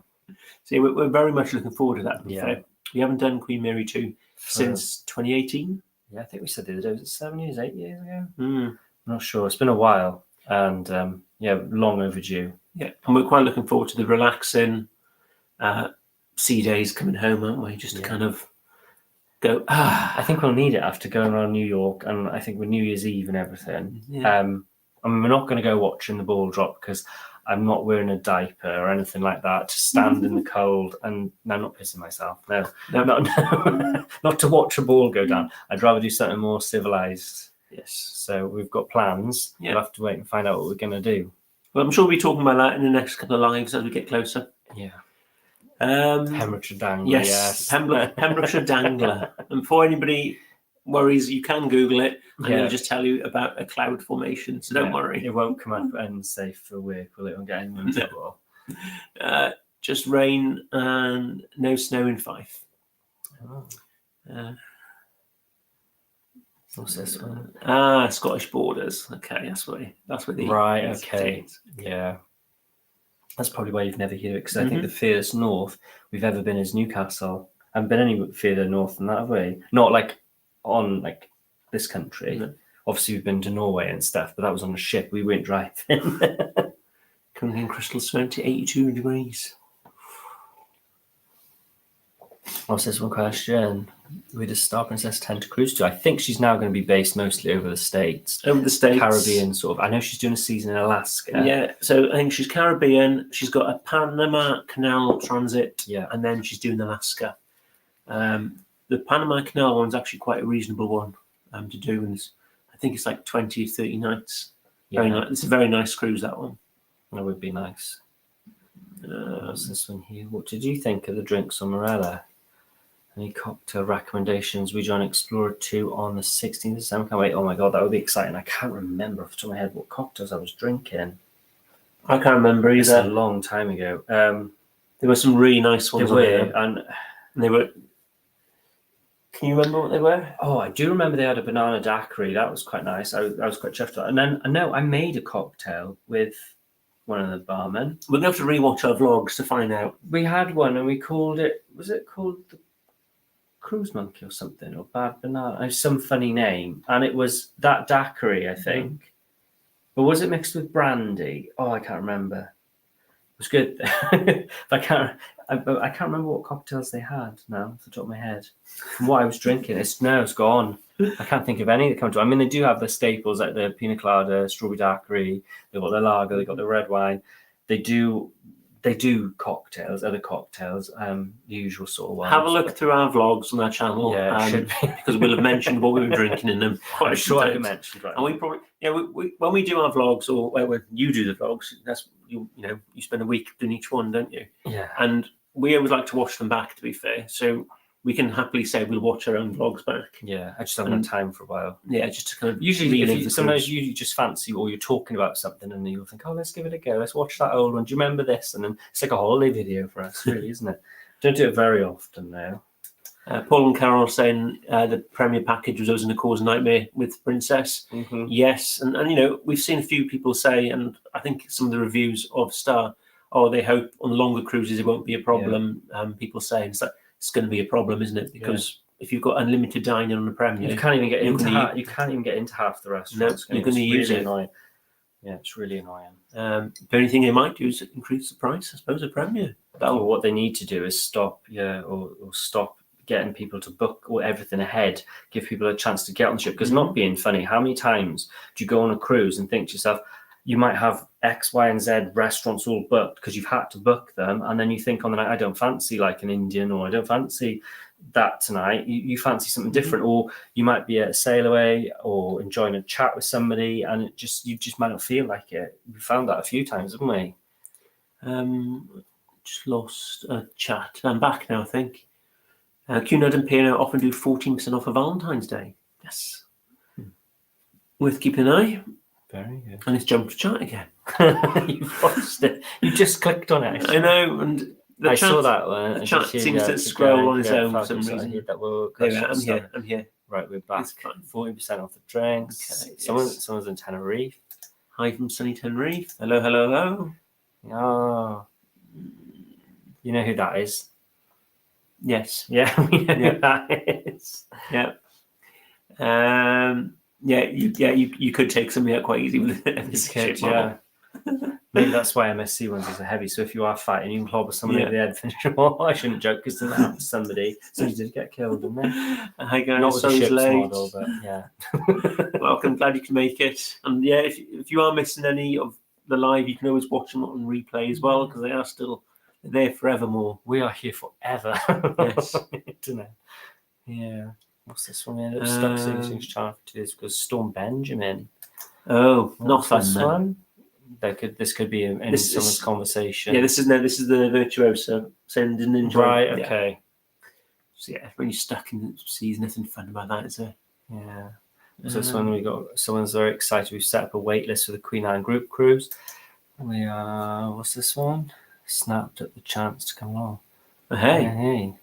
Speaker 2: So we're very much looking forward to that.
Speaker 1: Yeah.
Speaker 2: We haven't done Queen Mary 2 since 2018.
Speaker 1: Yeah, I think we said the other day, was it 7 years, 8 years ago?
Speaker 2: I'm
Speaker 1: not sure. It's been a while, and long overdue.
Speaker 2: Yeah, and we're quite looking forward to the relaxing sea days coming home, aren't we? Just to kind of go,
Speaker 1: I think we'll need it after going around New York, and I think with New Year's Eve and everything. Yeah. I mean, we're not going to go watching the ball drop because I'm not wearing a diaper or anything like that to stand in the cold. And no, I'm not pissing myself. No, not to watch a ball go down. I'd rather do something more civilized.
Speaker 2: Yes.
Speaker 1: So we've got plans. Yeah. We'll have to wait and find out what we're going to do.
Speaker 2: Well, I'm sure we'll be talking about that in the next couple of lives as we get closer.
Speaker 1: Yeah. Pembrokeshire Dangler.
Speaker 2: Yes. Pembrokeshire Dangler. And before anybody worries, you can Google it, and it'll just tell you about a cloud formation. So don't worry.
Speaker 1: It won't come up unsafe for work, will it? Won't get anyone in trouble.
Speaker 2: Just rain and no snow in Fife.
Speaker 1: What's this one?
Speaker 2: Scottish Borders. Okay, that's where the
Speaker 1: Right. Okay. Yeah. That's probably why you've never heard it, because I think the furthest north we've ever been is Newcastle. I haven't been any further north than that, have we? Not like on like this country.
Speaker 2: No.
Speaker 1: Obviously, we've been to Norway and stuff, but that was on a ship. We weren't driving.
Speaker 2: Coming in crystal strength to 82 degrees.
Speaker 1: What's this one question? Where does Star Princess tend to cruise to? I think she's now going to be based mostly over the States.
Speaker 2: Over the States.
Speaker 1: Caribbean, sort of. I know she's doing a season in Alaska.
Speaker 2: Yeah, so I think she's Caribbean. She's got a Panama Canal transit.
Speaker 1: Yeah.
Speaker 2: And then she's doing Alaska. The Panama Canal one's actually quite a reasonable one to do. And I think it's like 20 or 30 nights. Very nice. It's a very nice cruise, that one.
Speaker 1: That would be nice. What's this one here? What did you think of the drinks on Marella? Any cocktail recommendations? We join Explorer 2 on the 16th of December. Can't wait. Oh my God, that would be exciting. I can't remember off the top of my head what cocktails I was drinking.
Speaker 2: I can't remember either.
Speaker 1: It's a long time ago.
Speaker 2: There were some really nice ones.
Speaker 1: There were, and
Speaker 2: they were. Can you remember what they were?
Speaker 1: Oh, I do remember they had a banana daiquiri. That was quite nice. I was quite chuffed with that. And then I made a cocktail with one of the barmen.
Speaker 2: We're going to have to rewatch our vlogs to find out.
Speaker 1: We had one and we called it. Was it called the Cruise Monkey or something, or Bad Banana? Some funny name, and it was that daiquiri, I think. But was it mixed with brandy? Oh, I can't remember. It was good. I can't remember what cocktails they had now off the top of my head. From what I was drinking, it's gone. I can't think of any that come to. I mean, they do have the staples like the pina colada, strawberry daiquiri. They've got the lager. They've got the red wine. They do cocktails, other cocktails, the usual sort of ones.
Speaker 2: Have a look through our vlogs on our channel, because we'll have mentioned what we were drinking in them.
Speaker 1: I'm sure I mentioned, right?
Speaker 2: And we probably, we when we do our vlogs, or when you do the vlogs, that's you spend a week doing each one, don't you?
Speaker 1: Yeah.
Speaker 2: And we always like to watch them back, to be fair. So we can happily say we'll watch our own vlogs back.
Speaker 1: Yeah, I just haven't had time for a while.
Speaker 2: Yeah, just to kind of
Speaker 1: usually sometimes you just fancy, or you're talking about something and you'll think, oh, let's give it a go. Let's watch that old one. Do you remember this? And then it's like a holiday video for us, really, isn't it? Don't do it very often now.
Speaker 2: Paul and Carol saying the Premier package was always Nicole's nightmare with Princess.
Speaker 1: Mm-hmm.
Speaker 2: Yes, and we've seen a few people say, and I think some of the reviews of Star, they hope on longer cruises it won't be a problem. Yeah. People saying it's going to be a problem, isn't it? Because if you've got unlimited dining on the Premier,
Speaker 1: you can't even get into half the restaurants.
Speaker 2: No, you're going to use it.
Speaker 1: Annoying. Yeah, it's really annoying.
Speaker 2: The only thing they might do is increase the price, I suppose, of Premier.
Speaker 1: Or what they need to do is stop getting people to book or everything ahead, give people a chance to get on the ship. Because not being funny, how many times do you go on a cruise and think to yourself, you might have X, Y, and Z restaurants all booked because you've had to book them, and then you think on the night, I don't fancy like an Indian, or I don't fancy that tonight. You fancy something different, or you might be at a sail away or enjoying a chat with somebody, and you just might not feel like it. We found that a few times, haven't we?
Speaker 2: Just lost a chat. I'm back now, I think. Cunard and P&O often do 14% off for Valentine's Day. Yes. Worth keeping an eye.
Speaker 1: Very good.
Speaker 2: And it's jumped to chat again.
Speaker 1: You've lost it. You just clicked on it.
Speaker 2: I know, and
Speaker 1: I saw that one.
Speaker 2: The chat seems to scroll on its own for some reason. I'm here.
Speaker 1: Right, we're back. 40% off the drinks.
Speaker 2: Okay,
Speaker 1: someone's in Tenerife.
Speaker 2: Hi from sunny Tenerife. Hello.
Speaker 1: Oh. You know who that is?
Speaker 2: Yes.
Speaker 1: Yeah, we know who that is.
Speaker 2: Yeah. You could take something out quite easy with it.
Speaker 1: Yeah. Maybe that's why MSC ones are so heavy. So if you are fighting, you can clobber someone over the head. Finish them all. I shouldn't joke because that happened to somebody. Somebody did get killed, didn't they?
Speaker 2: Hi guys,
Speaker 1: not with the ship's
Speaker 2: late.
Speaker 1: Model, but yeah.
Speaker 2: Welcome, glad you can make it. And yeah, if you are missing any of the live, you can always watch them on replay as well, because they are still there forevermore.
Speaker 1: We are here forever.
Speaker 2: Yes.
Speaker 1: Don't know. Yeah. What's this one? Ended up stuck singing chart for 2 days because Storm Benjamin.
Speaker 2: Oh, not fun.
Speaker 1: This one? This could be in someone's conversation.
Speaker 2: Yeah, this is the virtuoso sending in.
Speaker 1: Right. Okay.
Speaker 2: Yeah. So yeah, when you're stuck in the sea, there's nothing fun about that, is there?
Speaker 1: Yeah. So this one we got. Someone's very excited. We've set up a wait list for the Queen Anne group cruise. We are. What's this one? Snapped at the chance to come along.
Speaker 2: Hey.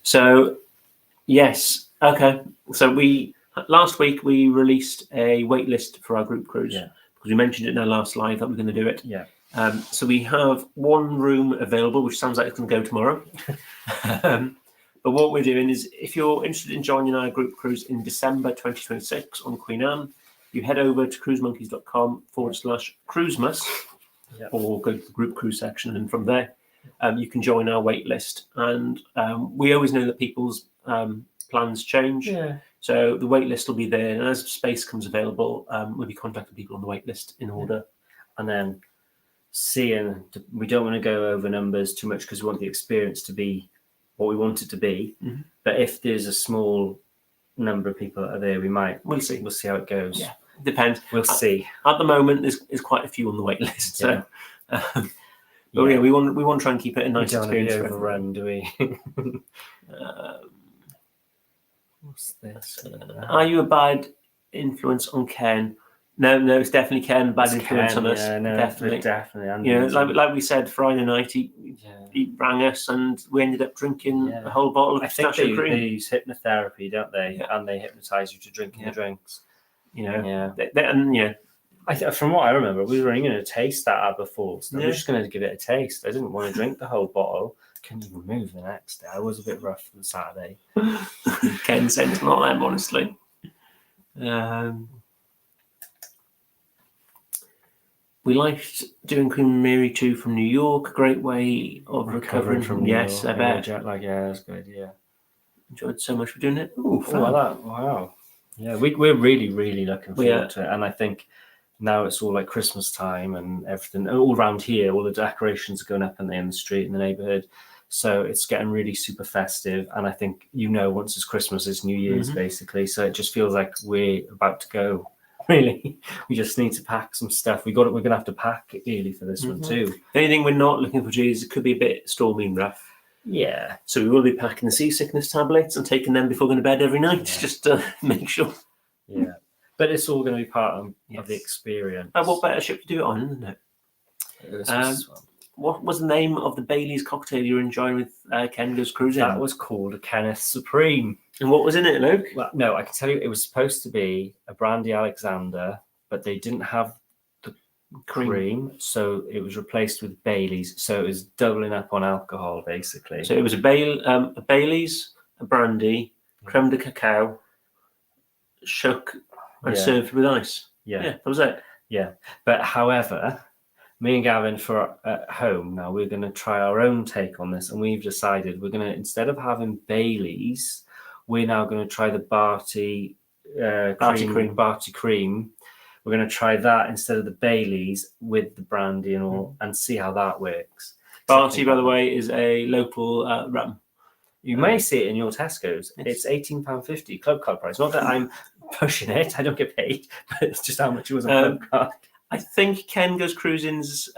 Speaker 2: So yes. Okay. So we Last week we released a wait list for our group cruise
Speaker 1: Yeah.
Speaker 2: because we mentioned it in our last live that we're going to do it.
Speaker 1: Yeah.
Speaker 2: So we have one room available, which sounds like it's going to go tomorrow. But what we're doing is, if you're interested in joining our group cruise in December 2026 on Queen Anne, you head over to cruisemonkeys.com/cruisemas, or go to the group cruise section, and from there you can join our wait list. And we always know that people's plans change.
Speaker 1: Yeah.
Speaker 2: So the wait list will be there, and as space comes available, we'll be contacting people on the wait list in order.
Speaker 1: And then we don't want to go over numbers too much because we want the experience to be what we want it to be.
Speaker 2: Mm-hmm.
Speaker 1: But if there's a small number of people that are there,
Speaker 2: We'll see.
Speaker 1: We'll see how it goes.
Speaker 2: Yeah, depends.
Speaker 1: We'll see.
Speaker 2: At the moment, there's quite a few on the wait list. So, but
Speaker 1: Yeah.
Speaker 2: we want to try and keep it a nice
Speaker 1: We don't want to be
Speaker 2: experience. For
Speaker 1: overrun, do we? What's this?
Speaker 2: Are you a bad influence on Ken? No, it's definitely Ken. Bad influence on us.
Speaker 1: Yeah, no, definitely. And
Speaker 2: You know, like we said, Friday night he rang us and we ended up drinking a whole bottle of
Speaker 1: I think
Speaker 2: pistachio cream.
Speaker 1: they use hypnotherapy, don't they?
Speaker 2: Yeah.
Speaker 1: And they hypnotize you to drinking the drinks.
Speaker 2: You know,
Speaker 1: Yeah.
Speaker 2: and you know,
Speaker 1: From what I remember, we were only going to taste that at before. So
Speaker 2: Yeah.
Speaker 1: we're just going to give it a taste. I didn't want to drink the whole bottle. Couldn't even move the next day. I was a bit rough for the Saturday.
Speaker 2: Ken sent not them, honestly. We liked doing Queen Mary 2 from New York. Great way of recovering from yes,
Speaker 1: New
Speaker 2: I
Speaker 1: York.
Speaker 2: bet.
Speaker 1: Jet lag, yeah, that's good. Yeah.
Speaker 2: Enjoyed so much for doing it. Oh,
Speaker 1: that. Wow. Yeah, we're really, really looking forward to it. And I think now it's all like Christmas time and everything. All around here, all the decorations are going up in the street, in the neighbourhood. So it's getting really super festive. And I think, once it's Christmas, it's New Year's, basically. So it just feels like we're about to go. Really, we just need to pack some stuff. We're going to have to pack really for this one too.
Speaker 2: The only thing we're not looking for is it could be a bit stormy and rough.
Speaker 1: Yeah.
Speaker 2: So we will be packing the seasickness tablets and taking them before going to bed every night, just to make sure.
Speaker 1: Yeah. But it's all going to be part of the experience.
Speaker 2: What better ship to do it on, isn't it? What was the name of the Bailey's cocktail you were enjoying with Ken Goes Cruising?
Speaker 1: That was called a Kenneth Supreme.
Speaker 2: And what was in it, Luke?
Speaker 1: Well, no, I can tell you it was supposed to be a Brandy Alexander, but they didn't have the cream, so it was replaced with Bailey's. So it was doubling up on alcohol, basically.
Speaker 2: So it was a Bailey's, a brandy, creme de cacao, shook, and served with ice.
Speaker 1: Yeah,
Speaker 2: that was it.
Speaker 1: Yeah, but however, me and Gavin at home now, we're going to try our own take on this, and we've decided we're going to, instead of having Bailey's, we're now going to try the Barty cream. We're going to try that instead of the Bailey's with the brandy and all, and see how that works.
Speaker 2: Barty, by the way, is a local rum.
Speaker 1: You may see it in your Tesco's. It's £18.50 club card price. Not that I'm pushing it. I don't get paid, but it's just how much it was on club card.
Speaker 2: I think Ken Goes Cruising's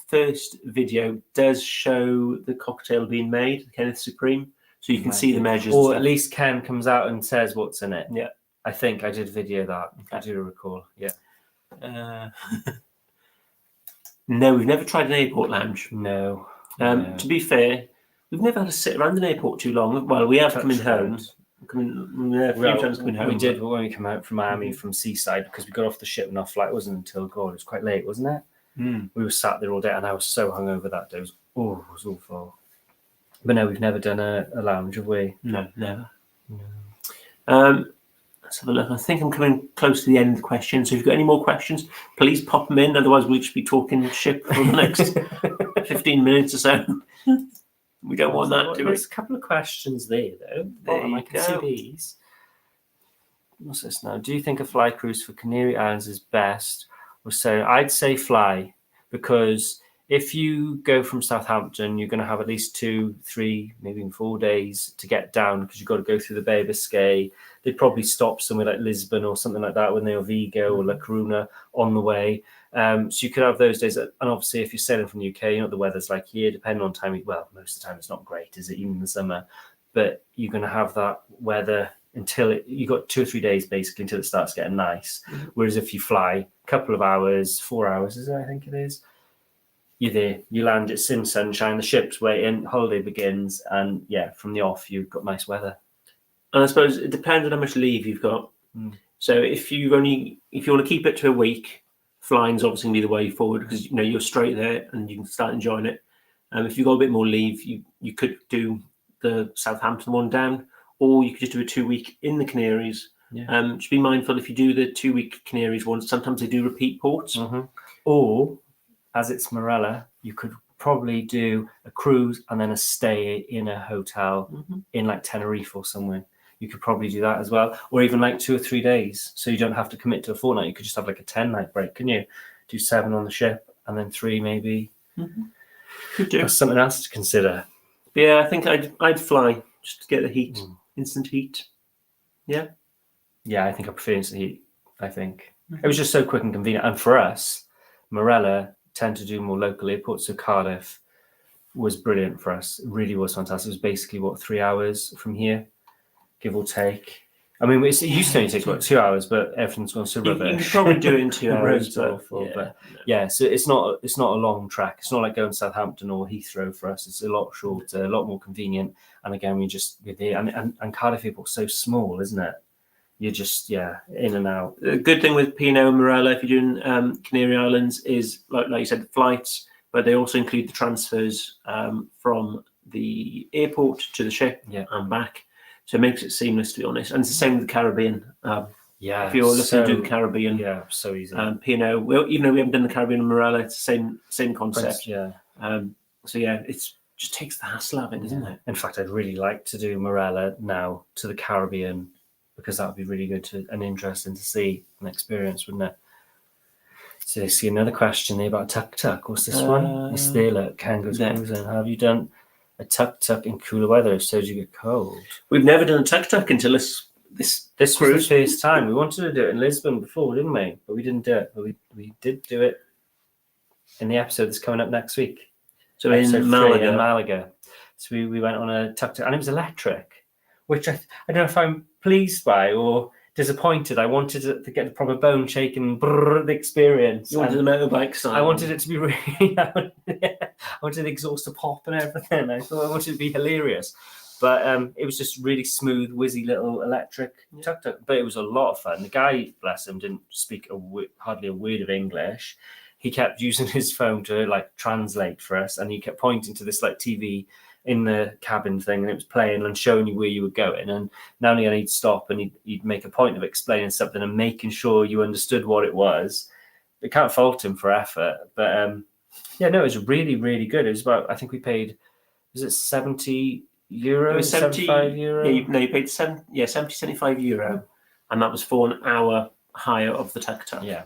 Speaker 2: first video does show the cocktail being made, the Kenneth Supreme, so you can see the measures.
Speaker 1: Or at least Ken comes out and says what's in it.
Speaker 2: Yeah.
Speaker 1: I think I did video that. I do recall. Yeah.
Speaker 2: No, we've never tried an airport lounge.
Speaker 1: No.
Speaker 2: To be fair, we've never had to sit around an airport too long. Well, we have coming home. A few times coming home.
Speaker 1: We did when we came out from Miami from Seaside, because we got off the ship and our flight wasn't until, it was quite late, wasn't it? We were sat there all day and I was so hungover that day. It was awful. But no, we've never done a lounge, have we?
Speaker 2: No, never. No. Let's have a look. I think I'm coming close to the end of the question. So if you've got any more questions, please pop them in. Otherwise, we'll just be talking ship for the next 15 minutes or so. We don't want that, do we?
Speaker 1: There's a couple of questions there, though. I can see these. What's this now? Do you think a fly cruise for Canary Islands is best? So I'd say fly, because if you go from Southampton, you're going to have at least 2, 3, maybe even 4 days to get down, because you've got to go through the Bay of Biscay. They'd probably stop somewhere like Lisbon or something like that when they're Vigo or La Coruna on the way. So you could have those days. And obviously, if you're sailing from the UK, the weather's like here, depending on time. Well, most of the time it's not great, is it? Even in the summer. But you're going to have that weather until you've got 2 or 3 days basically until it starts getting nice. Whereas if you fly a couple of hours, 4 hours, is it? I think it is. You're there, you land, it's in sunshine, the ship's waiting, holiday begins, and from the off, you've got nice weather.
Speaker 2: And I suppose it depends on how much leave you've got.
Speaker 1: Mm.
Speaker 2: So if you want to keep it to a week, flying's obviously gonna be the way forward because you're straight there and you can start enjoying it. If you've got a bit more leave, you could do the Southampton one down, or you could just do a 2-week in the Canaries.
Speaker 1: Yeah.
Speaker 2: Just be mindful if you do the 2-week Canaries one, sometimes they do repeat ports.
Speaker 1: Mm-hmm. Or, as it's Marella, you could probably do a cruise and then a stay in a hotel in like Tenerife or somewhere. You could probably do that as well, or even like 2 or 3 days. So you don't have to commit to a fortnight. You could just have like a 10-night break, can you? Do 7 on the ship and then 3 maybe.
Speaker 2: Could do.
Speaker 1: That's something else to consider.
Speaker 2: Yeah, I think I'd fly just to get the heat, instant heat. Yeah.
Speaker 1: Yeah, I think I prefer instant heat. I think it was just so quick and convenient, and for us, Marella tend to do more local airports. So Cardiff was brilliant for us. It really was fantastic. It was basically 3 hours from here, give or take. I mean, it used to only take about 2 hours, but everything's gone so rubbish.
Speaker 2: You could probably do it in 2 hours.
Speaker 1: Awful, but so it's not a long track. It's not like going to Southampton or Heathrow for us. It's a lot shorter, a lot more convenient. And again, we're there. And Cardiff Airport's so small, isn't it? You're just in and out.
Speaker 2: The good thing with P&O and Marella, if you're doing Canary Islands, is like you said, flights, but they also include the transfers from the airport to the ship and back. So it makes it seamless, to be honest. And it's the same with the Caribbean. If you're looking to do the Caribbean,
Speaker 1: so easy.
Speaker 2: P&O, even though we haven't done the Caribbean and Marella, it's the same concept. So it just takes the hassle out of it, doesn't it?
Speaker 1: In fact, I'd really like to do Marella now to the Caribbean, because that would be really good and interesting to see and experience, wouldn't it? So I see another question there about tuk-tuk. What's this one? It's there, look, Kangaroo's Cruising. Have you done a tuk-tuk in cooler weather? So do you get cold?
Speaker 2: We've never done a tuk-tuk until this
Speaker 1: was the first time. We wanted to do it in Lisbon before, didn't we? But we didn't do it. But we did do it in the episode that's coming up next week.
Speaker 2: So in
Speaker 1: Malaga. So we went on a tuk-tuk, and it was electric, which I don't know if I'm pleased by or disappointed. I wanted to get the proper bone shaking the experience.
Speaker 2: You wanted the motorbike style.
Speaker 1: I wanted it to be really. I wanted the exhaust to pop and everything. I thought I wanted it to be hilarious, but it was just really smooth, whizzy little electric tuk-tuk. But it was a lot of fun. The guy, bless him, didn't speak hardly a word of English. He kept using his phone to translate for us, and he kept pointing to this TV in the cabin thing, and it was playing and showing you where you were going. And now and again, he'd stop and he'd make a point of explaining something and making sure you understood what it was. You can't fault him for effort, but it was really, really good. It was about, I think we paid, was it 70 euro?
Speaker 2: It was
Speaker 1: 75 euro?
Speaker 2: You paid 75 euro, and that was for an hour hire of the tuk-tuk.
Speaker 1: Yeah.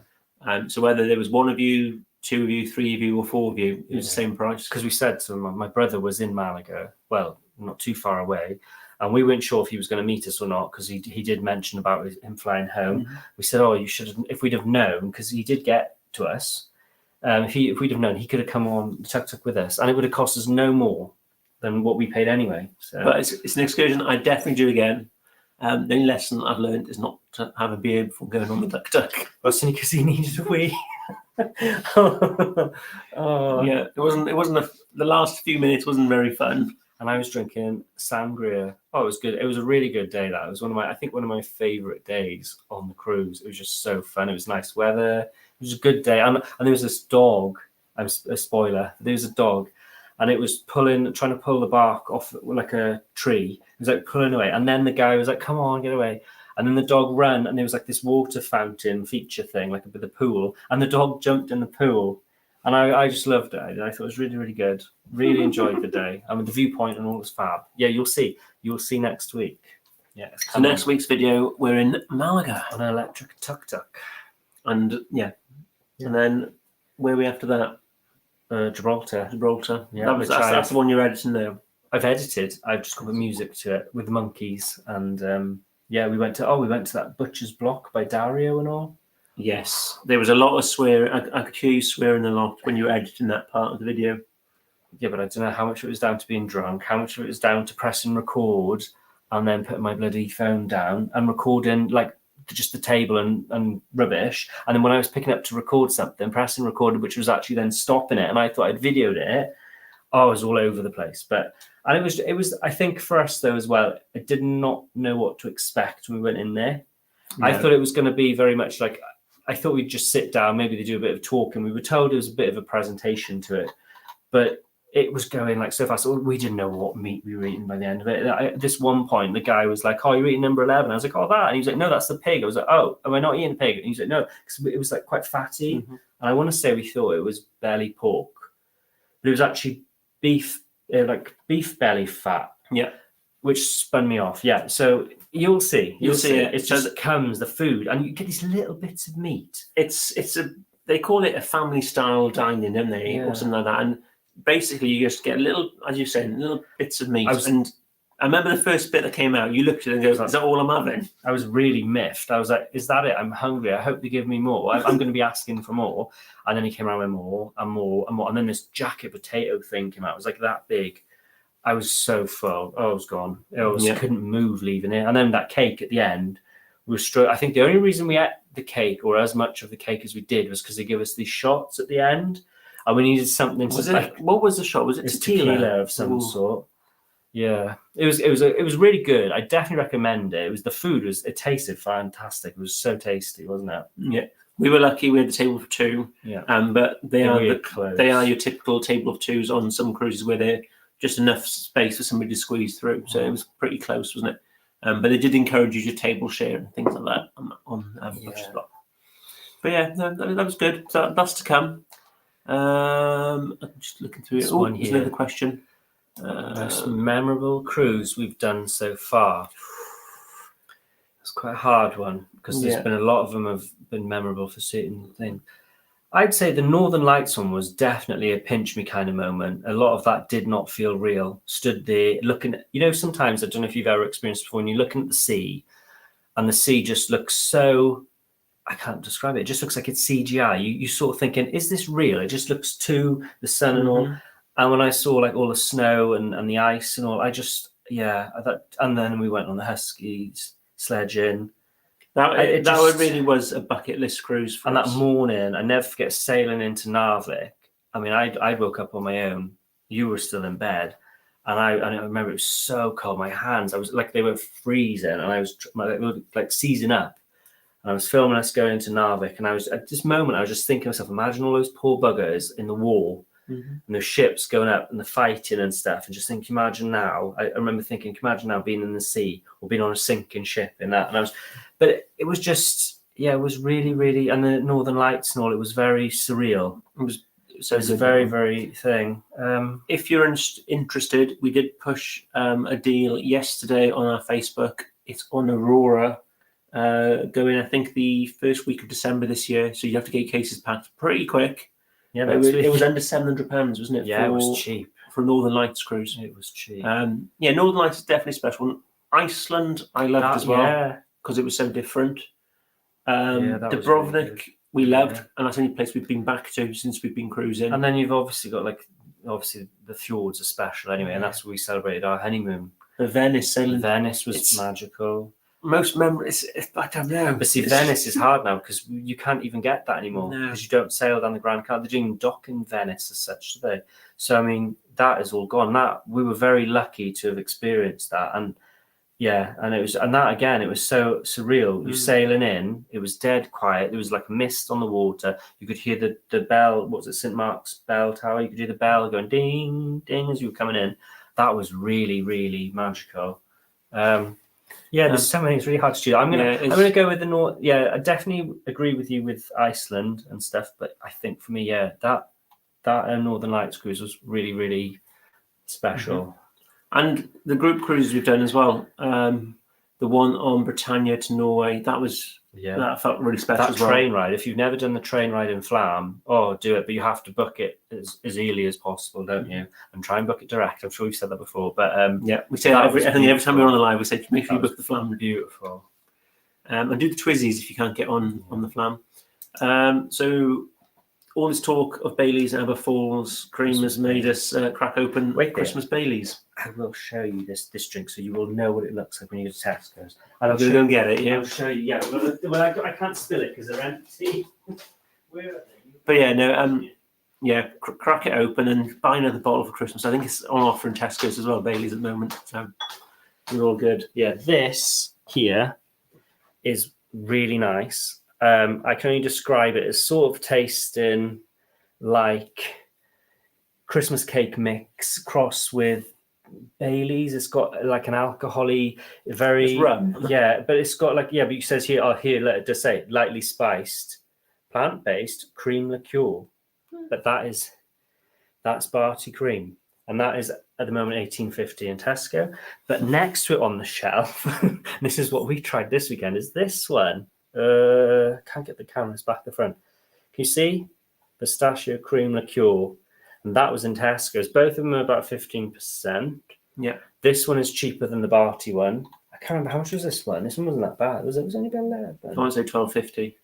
Speaker 2: So whether there was one of you, 2 of you, 3 of you, or 4 of you, it was the same price.
Speaker 1: Because we said to him, my brother was in Malaga, well, not too far away, and we weren't sure if he was going to meet us or not, because he did mention about him flying home. We said, you should have, if we'd have known, because he did get to us, if we'd have known, he could have come on the tuk-tuk with us, and it would have cost us no more than what we paid anyway. So.
Speaker 2: But it's an excursion I'd definitely do again. The only lesson I've learned is not to have a beer before going on the tuk-tuk.
Speaker 1: That's only because he needed a wee.
Speaker 2: It wasn't the last few minutes wasn't very fun.
Speaker 1: And I was drinking sangria. It was good. It was a really good day. That was one of my favorite days on the cruise. It was just so fun. It was nice weather. It was a good day. And there was this dog. I'm a spoiler. There was a dog, and it was trying to pull the bark off like a tree. It was pulling away, and then the guy was like, "Come on, get away!" And then the dog ran, and there was this water fountain feature thing, like with a pool, and the dog jumped in the pool, and I just loved it. I thought it was really, really good. Really enjoyed the day. I mean, the viewpoint and all was fab. Yeah, you'll see next week. Yeah.
Speaker 2: So next week's video, we're in Malaga
Speaker 1: on an electric tuk-tuk,
Speaker 2: and and then where are we after that?
Speaker 1: Gibraltar.
Speaker 2: Yeah, that's the one you're editing now.
Speaker 1: I've edited. I've just got the music to it with the monkeys, and we went to that Butcher's Block by Dario and all.
Speaker 2: Yes, there was a lot of swearing. I could hear you swearing a lot when you were editing that part of the video.
Speaker 1: Yeah, but I don't know how much it was down to being drunk, how much of it was down to pressing record and then putting my bloody phone down and recording just the table and rubbish. And then when I was picking up to record something, pressing record, which was actually then stopping it, and I thought I'd videoed it, I was all over the place. And it was I think for us though as well, I did not know what to expect when we went in there. I thought it was going to be very much like, I thought we'd just sit down, maybe they do a bit of talking. We were told it was a bit of a presentation to it, but it was going like so fast. We didn't know what meat we were eating by the end of it. At this one point, the guy was like, "Oh, you're eating number 11." I was like, "Oh, that." And he was like, "No, that's the pig." I was like, "Oh, am I not eating pig?" And he was like, "No," because it was like quite fatty. And I want to say we thought it was belly pork, but it was actually beef, like beef belly fat.
Speaker 2: Yeah.
Speaker 1: Which spun me off. Yeah. So you'll see. You'll see it. It
Speaker 2: So
Speaker 1: just comes the food, and you get these little bits of meat.
Speaker 2: They call it a family style dining, don't they, or something like that. And basically, you just get little, as you're saying, little bits of meat. And I remember the first bit that came out. You looked at it and goes, "Is that all I'm having?" I
Speaker 1: was really miffed. I was like, "Is that it? I'm hungry. I hope they give me more. I'm going to be asking for more." And then he came around with more and more and more. And then this jacket potato thing came out. It was like that big. I was so full. I was gone. Couldn't move leaving it. And then that cake at the end was I think the only reason we ate the cake, or as much of the cake as we did, was because they give us these shots at the end. And we needed something
Speaker 2: what was the shot? Was it
Speaker 1: tequila of some sort? Yeah. It was really good. I definitely recommend it. The food it tasted fantastic. It was so tasty, wasn't it?
Speaker 2: Yeah. We were lucky we had a table for two.
Speaker 1: Yeah.
Speaker 2: But they are your typical table of twos on some cruises where they're just enough space for somebody to squeeze through. So it was pretty close, wasn't it? But they did encourage you to table share and things like that on But yeah, that was good. So that's to come. I'm just looking through it.
Speaker 1: One here.
Speaker 2: Another question.
Speaker 1: Most memorable cruise we've done so far. It's quite a hard one because there's been a lot of them have been memorable for certain things. I'd say the Northern Lights one was definitely a pinch me kind of moment. A lot of that did not feel real. Stood there looking at, sometimes, I don't know if you've ever experienced before, when you're looking at the sea and the sea just looks so, I can't describe it. It just looks like it's CGI. You sort of thinking, is this real? It just looks too, the sun and all. And when I saw like all the snow and the ice and all, and then we went on the Huskies sledging.
Speaker 2: That really was a bucket list cruise for us.
Speaker 1: And that morning, I never forget sailing into Narvik. I mean, I woke up on my own. You were still in bed. And I remember it was so cold. My hands, I was like, they were freezing. And I was like seizing up. And I was filming us going into Narvik. And I was, at this moment, I was just thinking to myself, imagine all those poor buggers in the war. And the ships going up and the fighting and stuff, and just think, imagine now. I remember thinking, imagine now being in the sea or being on a sinking ship in that. And but it was just, it was really, really, and the Northern Lights and all, it was very surreal. It was a very, very thing.
Speaker 2: If you're interested, we did push a deal yesterday on our Facebook. It's on Aurora, going, I think, the first week of December this year. So you have to get cases packed pretty quick. Yeah, it was under £700, wasn't it?
Speaker 1: Yeah, it was cheap
Speaker 2: for a Northern Lights cruise.
Speaker 1: It was cheap.
Speaker 2: Northern Lights is definitely special. Iceland, I loved as well because it was so different. Dubrovnik, really we loved, and that's the only place we've been back to since we've been cruising.
Speaker 1: And then you've obviously got the fjords are special anyway, and that's where we celebrated our honeymoon.
Speaker 2: Venice
Speaker 1: was magical.
Speaker 2: Most memories, I don't know.
Speaker 1: But see, Venice is hard now because you can't even get that anymore because you don't sail down the Grand Canal. They didn't dock in Venice as such today. So, I mean, that is all gone. That we were very lucky to have experienced that. And it was so surreal. You're sailing in, it was dead quiet. There was like mist on the water. You could hear the bell, what was it, St. Mark's Bell Tower? You could hear the bell going ding, ding as you were coming in. That was really, really magical. There's so many. It's really hard to choose. I'm gonna go with the North. Yeah, I definitely agree with you with Iceland and stuff. But I think for me, that Northern Lights cruise was really, really special.
Speaker 2: And the group cruises we've done as well. The one on Britannia to Norway, that felt really special as well.
Speaker 1: That train ride, if you've never done the train ride in Flam, do it, but you have to book it as early as possible, don't you? And try and book it direct. I'm sure we've said that before, but
Speaker 2: we say every time we're on the live, we say make sure you book the Flam.
Speaker 1: Beautiful.
Speaker 2: And do the Twizzies if you can't get on the Flam. So all this talk of Baileys and Aberfalls cream has made us crack open Christmas Baileys.
Speaker 1: I will show you this drink so you will know what it looks like when you go to Tesco's.
Speaker 2: And I'll go and get it,
Speaker 1: I'll show you, Well, I can't spill it because they're empty. Where are
Speaker 2: they? But crack it open and buy another bottle for Christmas. I think it's on offer in Tesco's as well, Baileys at the moment. So we're all good.
Speaker 1: Yeah, this here is really nice. I can only describe it as sort of tasting like Christmas cake mix cross with Bailey's. It's got like an alcohol-y, very
Speaker 2: It's rum.
Speaker 1: yeah, but it's got like but it says here, let it just say lightly spiced, plant-based cream liqueur. But that's Barty cream, and that is at the moment $18.50 in Tesco. But next to it on the shelf, this is what we tried this weekend, is this one. Can't get the cameras back the front. Can you see? Pistachio cream liqueur. And that was in Tesco's. Both of them are about 15%.
Speaker 2: Yeah.
Speaker 1: This one is cheaper than the Barty one. I can't remember, how much was this one? This one wasn't that bad. It was only about $11.
Speaker 2: I want to say $12.50.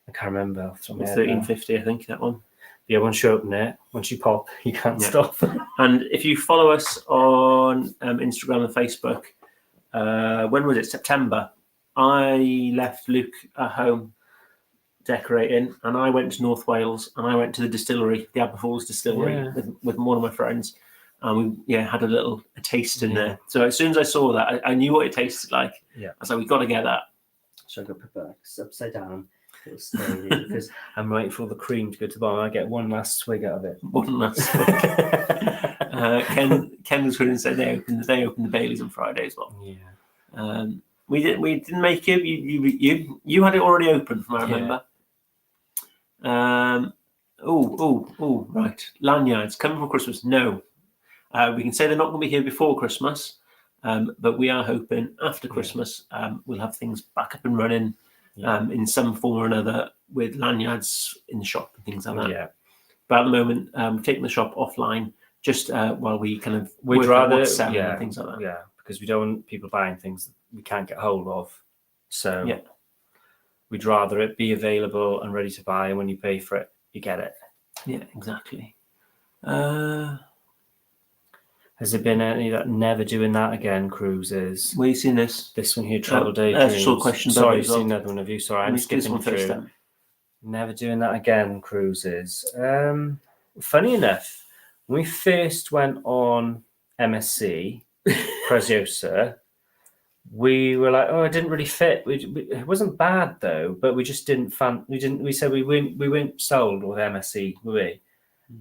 Speaker 1: I can't remember.
Speaker 2: It's $13.50, I think, that one.
Speaker 1: Yeah, once you open it, once you pop, you can't stop.
Speaker 2: And if you follow us on Instagram and Facebook, when was it? September. I left Luke at home decorating, and I went to North Wales, and I went to the distillery, the Aberfoils distillery, with one of my friends, and we had a taste in there. So as soon as I saw that, I knew what it tasted like. Yeah, I was like, we got to get that.
Speaker 1: So I got put back upside down. It'll stay because I'm waiting for all the cream to go to the bottom. I get one last swig out of it.
Speaker 2: One last swig. Ken was going to say they opened the Baileys on Friday as well.
Speaker 1: Yeah.
Speaker 2: We didn't make it. You had it already open, from what I remember. Right. Lanyards coming for Christmas. No, we can say they're not going to be here before Christmas, but we are hoping after Christmas we'll have things back up and running in some form or another, with lanyards in the shop and things like that. Yeah. But at the moment, we're taking the shop offline just while we kind of
Speaker 1: we'd rather
Speaker 2: what's selling and things like that.
Speaker 1: Yeah, because we don't want people buying things that we can't get hold of. So we'd rather it be available and ready to buy, and when you pay for it, you get it.
Speaker 2: Yeah, exactly.
Speaker 1: Has there been any that never doing that again cruises?
Speaker 2: Where you seen this?
Speaker 1: This one here, Travel Day.
Speaker 2: Short question.
Speaker 1: Sorry, you've seen another one of you. Sorry, I'm skipping through.
Speaker 2: Time.
Speaker 1: Never doing that again cruises. Funny enough, when we first went on MSC Preziosa, we were like, it didn't really fit. It wasn't bad though, but we just didn't we said we weren't sold with MSC, were we?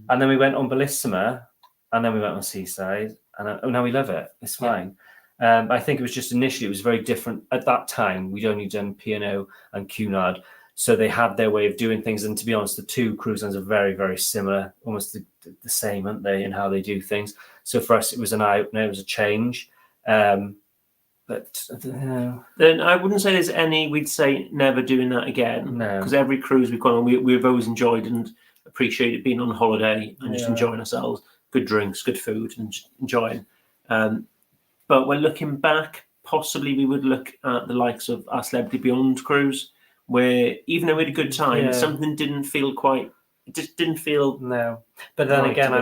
Speaker 1: And then we went on Bellissima, and then we went on Seaside, and now we love it. It's fine. I think it was just initially, it was very different. At that time, we'd only done P&O and Cunard, so they had their way of doing things. And to be honest, the two cruise lines are very, very similar, almost the same, aren't they, in how they do things. So for us, it was an eye-opener, it was a change. But I don't know.
Speaker 2: Then I wouldn't say there's any, we'd say never doing that again.
Speaker 1: No.
Speaker 2: Because every cruise we've gone on, we've always enjoyed and appreciated being on holiday and just enjoying ourselves. Good drinks, good food, and enjoying. But when looking back, possibly we would look at the likes of our Celebrity Beyond cruise, where even though we had a good time, something didn't feel quite, it just didn't feel. No.
Speaker 1: But then again,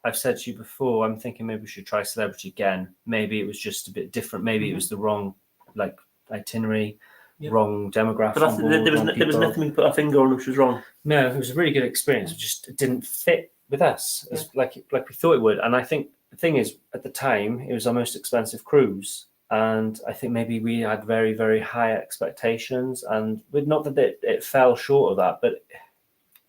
Speaker 1: I've said to you before, I'm thinking maybe we should try Celebrity again. Maybe it was just a bit different. Maybe it was the wrong itinerary, wrong demographic.
Speaker 2: But there was nothing we put our finger on which was wrong.
Speaker 1: No, it was a really good experience. It didn't fit with us like we thought it would. And I think the thing is, at the time, it was our most expensive cruise. And I think maybe we had very, very high expectations. And not that it fell short of that, but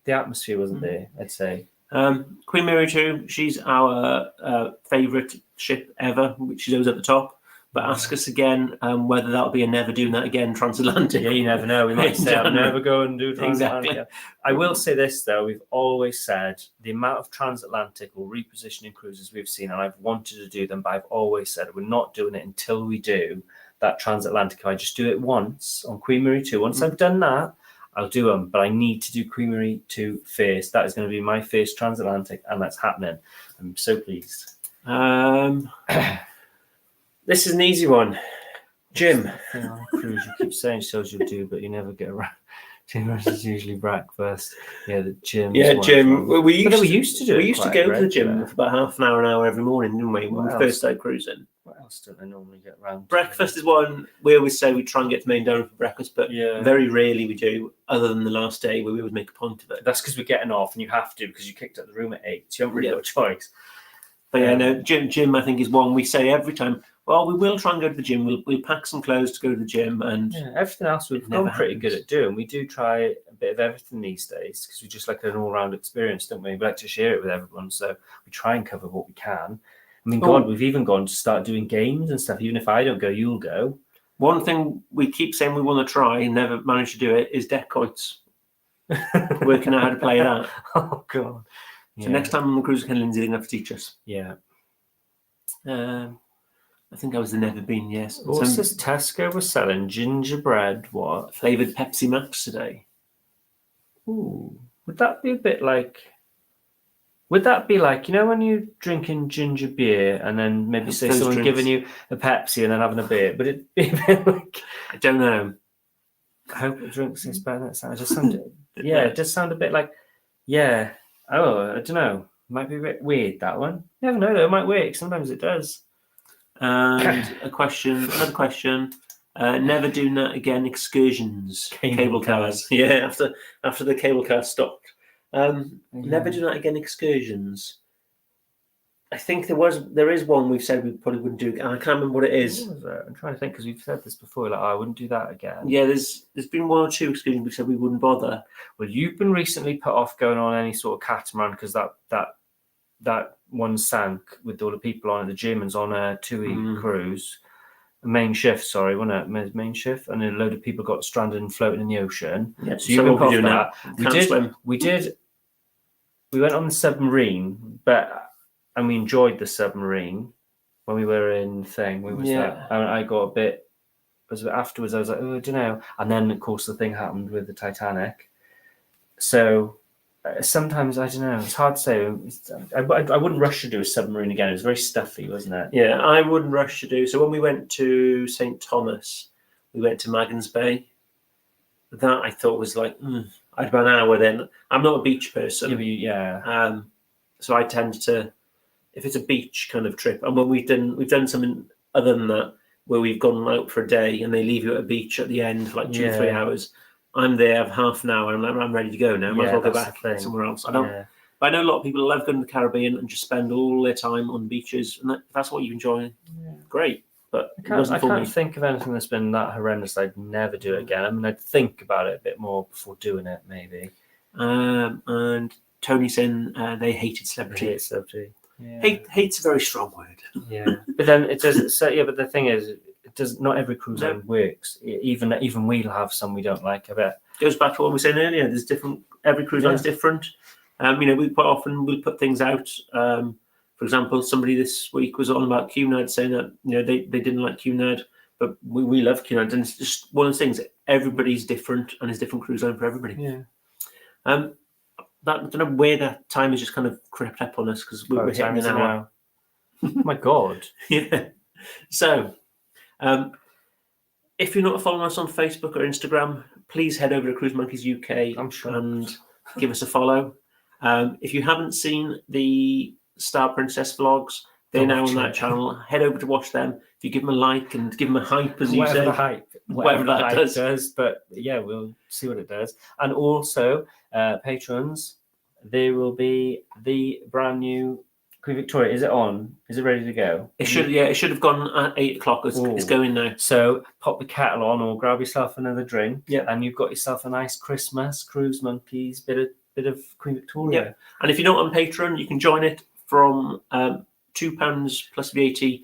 Speaker 1: the atmosphere wasn't there, I'd say.
Speaker 2: Queen Mary 2, she's our favourite ship ever, which is always at the top. But ask us again whether that'll be a never doing that again transatlantic.
Speaker 1: Yeah, you never know. We might say I'll never go and do transatlantic. Exactly. I will say this though: we've always said the amount of transatlantic or repositioning cruises we've seen, and I've wanted to do them, but I've always said we're not doing it until we do that transatlantic. If I just do it once on Queen Mary 2, once I've done that, I'll do them. But I need to do Queen Mary 2 first. That is going to be my first transatlantic, and that's happening. I'm so pleased.
Speaker 2: This is an easy one. Jim.
Speaker 1: Cruise, you keep saying shows you'll do, but you never get around. Gym is usually breakfast. Yeah, the gym.
Speaker 2: Yeah, gym. We used to go to the gym
Speaker 1: for
Speaker 2: about half an hour every morning, didn't we? When we first started cruising.
Speaker 1: What else do they normally get around?
Speaker 2: Breakfast is one we always say we try and get to Main Down for breakfast, but very rarely we do, other than the last day where we would make a point of it.
Speaker 1: That's because we're getting off, and you have to because you kicked out the room at 8. So you haven't really got a choice.
Speaker 2: But yeah, no, gym I think is one we say every time. Well, we will try and go to the gym. We'll pack some clothes to go to the gym, and
Speaker 1: everything else we've
Speaker 2: never
Speaker 1: gone pretty
Speaker 2: happens.
Speaker 1: good at doing. We do try a bit of everything these days because we just like an all-round experience, don't we? We like to share it with everyone, so we try and cover what we can. I mean, God, we've even gone to start doing games and stuff. Even if I don't go, you'll go.
Speaker 2: One thing we keep saying we want to try and never manage to do it is deck quotes. Working out how to play that.
Speaker 1: Oh, God.
Speaker 2: So next time on the cruise, Ken Lindsay didn't have to teach us.
Speaker 1: Yeah.
Speaker 2: I think I was the never been, yes.
Speaker 1: What's this? Tesco was selling gingerbread, what?
Speaker 2: Flavoured Pepsi Max today.
Speaker 1: Ooh. Would that be a bit like... Would that be like, you know, when you're drinking ginger beer and then maybe say
Speaker 2: Those
Speaker 1: someone
Speaker 2: drinks.
Speaker 1: giving you a Pepsi and then having a beer? But it'd be a bit like...
Speaker 2: I don't know.
Speaker 1: I hope it drinks is better than that sound. It just sound, it does sound a bit like, I don't know. Might be a bit weird, that one. You never know, though. It might work. Sometimes it does.
Speaker 2: And another question. Never doing that again. Excursions, cable cars. Yeah, after the cable car stopped. Never do that again. Excursions. I think there is one we've said we probably wouldn't do, and I can't remember what it is.
Speaker 1: What was that? I'm trying to think because we've said this before. Like, I wouldn't do that again.
Speaker 2: Yeah, there's been one or two excursions we said we wouldn't bother.
Speaker 1: Well, you've been recently put off going on any sort of catamaran because that one sank with all the people on it. The Germans on a 2-week cruise, main shift. Sorry, wasn't it main shift? And a load of people got stranded and floating in the ocean.
Speaker 2: Yep.
Speaker 1: So you've been put off that.
Speaker 2: Can't swim.
Speaker 1: We went on the submarine, and we enjoyed the submarine when we were in thing. And I got a bit. Afterwards, I was like, oh, I don't know. And then, of course, the thing happened with the Titanic. So sometimes I don't know. It's hard to say. I wouldn't rush to do a submarine again. It was very stuffy, wasn't it?
Speaker 2: Yeah, I wouldn't rush to do. So when we went to St. Thomas, we went to Magens Bay. That I thought was like, I had about an hour then. I'm not a beach person.
Speaker 1: Yeah.
Speaker 2: So I tend to, if it's a beach kind of trip, and when we've done something other than that, where we've gone out for a day and they leave you at a beach at the end for like 2 or 3 hours. I'm there, have half an hour, and I'm ready to go now. Might as well go back somewhere else. But I know a lot of people love going to the Caribbean and just spend all their time on beaches, and that's what you enjoy. Great, but
Speaker 1: I can't think of anything that's been that horrendous. I'd never do it again. I mean, I'd think about it a bit more before doing it, maybe.
Speaker 2: And Tony saying they hated Celebrity.
Speaker 1: Hate Celebrity. Yeah.
Speaker 2: Hate's a very strong word.
Speaker 1: Yeah, but then it does. So but the thing is, it does. Not every cruise line works. Even we'll have some we don't like. I bet
Speaker 2: goes back to what we were saying earlier. There's different. Every cruise line is different. We quite often we'll put things out. For example, somebody this week was on about Cunard, saying that they didn't like Cunard, but we love Cunard, and it's just one of those things. Everybody's different, and it's different cruise line for everybody.
Speaker 1: Yeah.
Speaker 2: I don't know where that time has just kind of crept up on us because we're hitting an hour.
Speaker 1: Oh my God.
Speaker 2: Yeah. So, if you're not following us on Facebook or Instagram, please head over to Cruise Monkeys UK and give us a follow. If you haven't seen the Star Princess vlogs, they're now on that channel. Head over to watch them. If you give them a like and give them a hype, as you say.
Speaker 1: Whatever that does. But yeah, we'll see what it does. And also, patrons, there will be the brand new Queen Victoria. Is it on? Is it ready to go?
Speaker 2: It should have gone at 8 o'clock. It's going now.
Speaker 1: So pop the kettle on or grab yourself another drink.
Speaker 2: Yeah.
Speaker 1: And you've got yourself a nice Christmas Cruise Monkeys, bit of Queen Victoria.
Speaker 2: Yeah. And if you're not on Patreon, you can join it from £2 plus VAT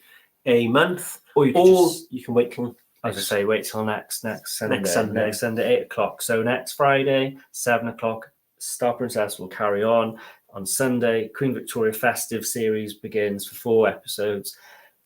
Speaker 2: a month. Or you can wait till
Speaker 1: wait till next Sunday. Next Sunday, 8 o'clock. So next Friday, 7 o'clock, Star Princess will carry on. On Sunday, Queen Victoria Festive Series begins for 4 episodes.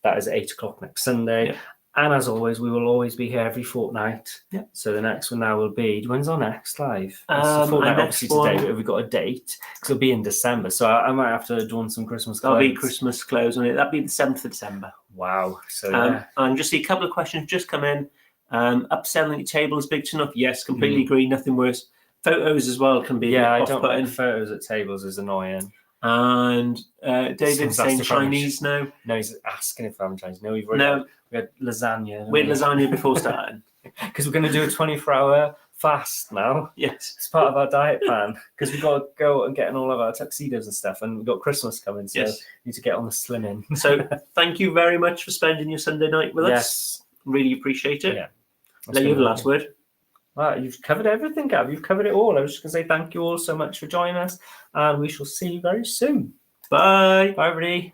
Speaker 1: That is 8 o'clock next Sunday.
Speaker 2: Yeah.
Speaker 1: And as always, we will always be here every fortnight.
Speaker 2: Yeah.
Speaker 1: So the next one now will be, when's our next live?
Speaker 2: It's
Speaker 1: a fortnight,
Speaker 2: next
Speaker 1: obviously, today. Have we got a date? Because it'll be in December. So I might have to adorn some Christmas clothes.
Speaker 2: That'll be Christmas clothes on it. That'll be the 7th of December.
Speaker 1: Wow. So
Speaker 2: and just see a couple of questions just come in. Upselling your table is big enough? Yes, completely agree. Nothing worse. Photos as well can be
Speaker 1: I don't like photos at tables is annoying.
Speaker 2: And David's saying Chinese now.
Speaker 1: No, he's asking if I'm Chinese. No, we had lasagna.
Speaker 2: We had lasagna before starting.
Speaker 1: Because we're going to do a 24-hour fast now.
Speaker 2: Yes.
Speaker 1: It's part of our diet plan because we've got to go and get in all of our tuxedos and stuff, and we've got Christmas coming, so
Speaker 2: Yes.
Speaker 1: need to get on the slimming.
Speaker 2: So thank you very much for spending your Sunday night with us.
Speaker 1: Yes.
Speaker 2: Really appreciate it.
Speaker 1: Yeah.
Speaker 2: Let you have the last word.
Speaker 1: Wow, you've covered everything, Gav. You've covered it all. I was just going to say thank you all so much for joining us, and we shall see you very soon.
Speaker 2: Bye.
Speaker 1: Bye, everybody.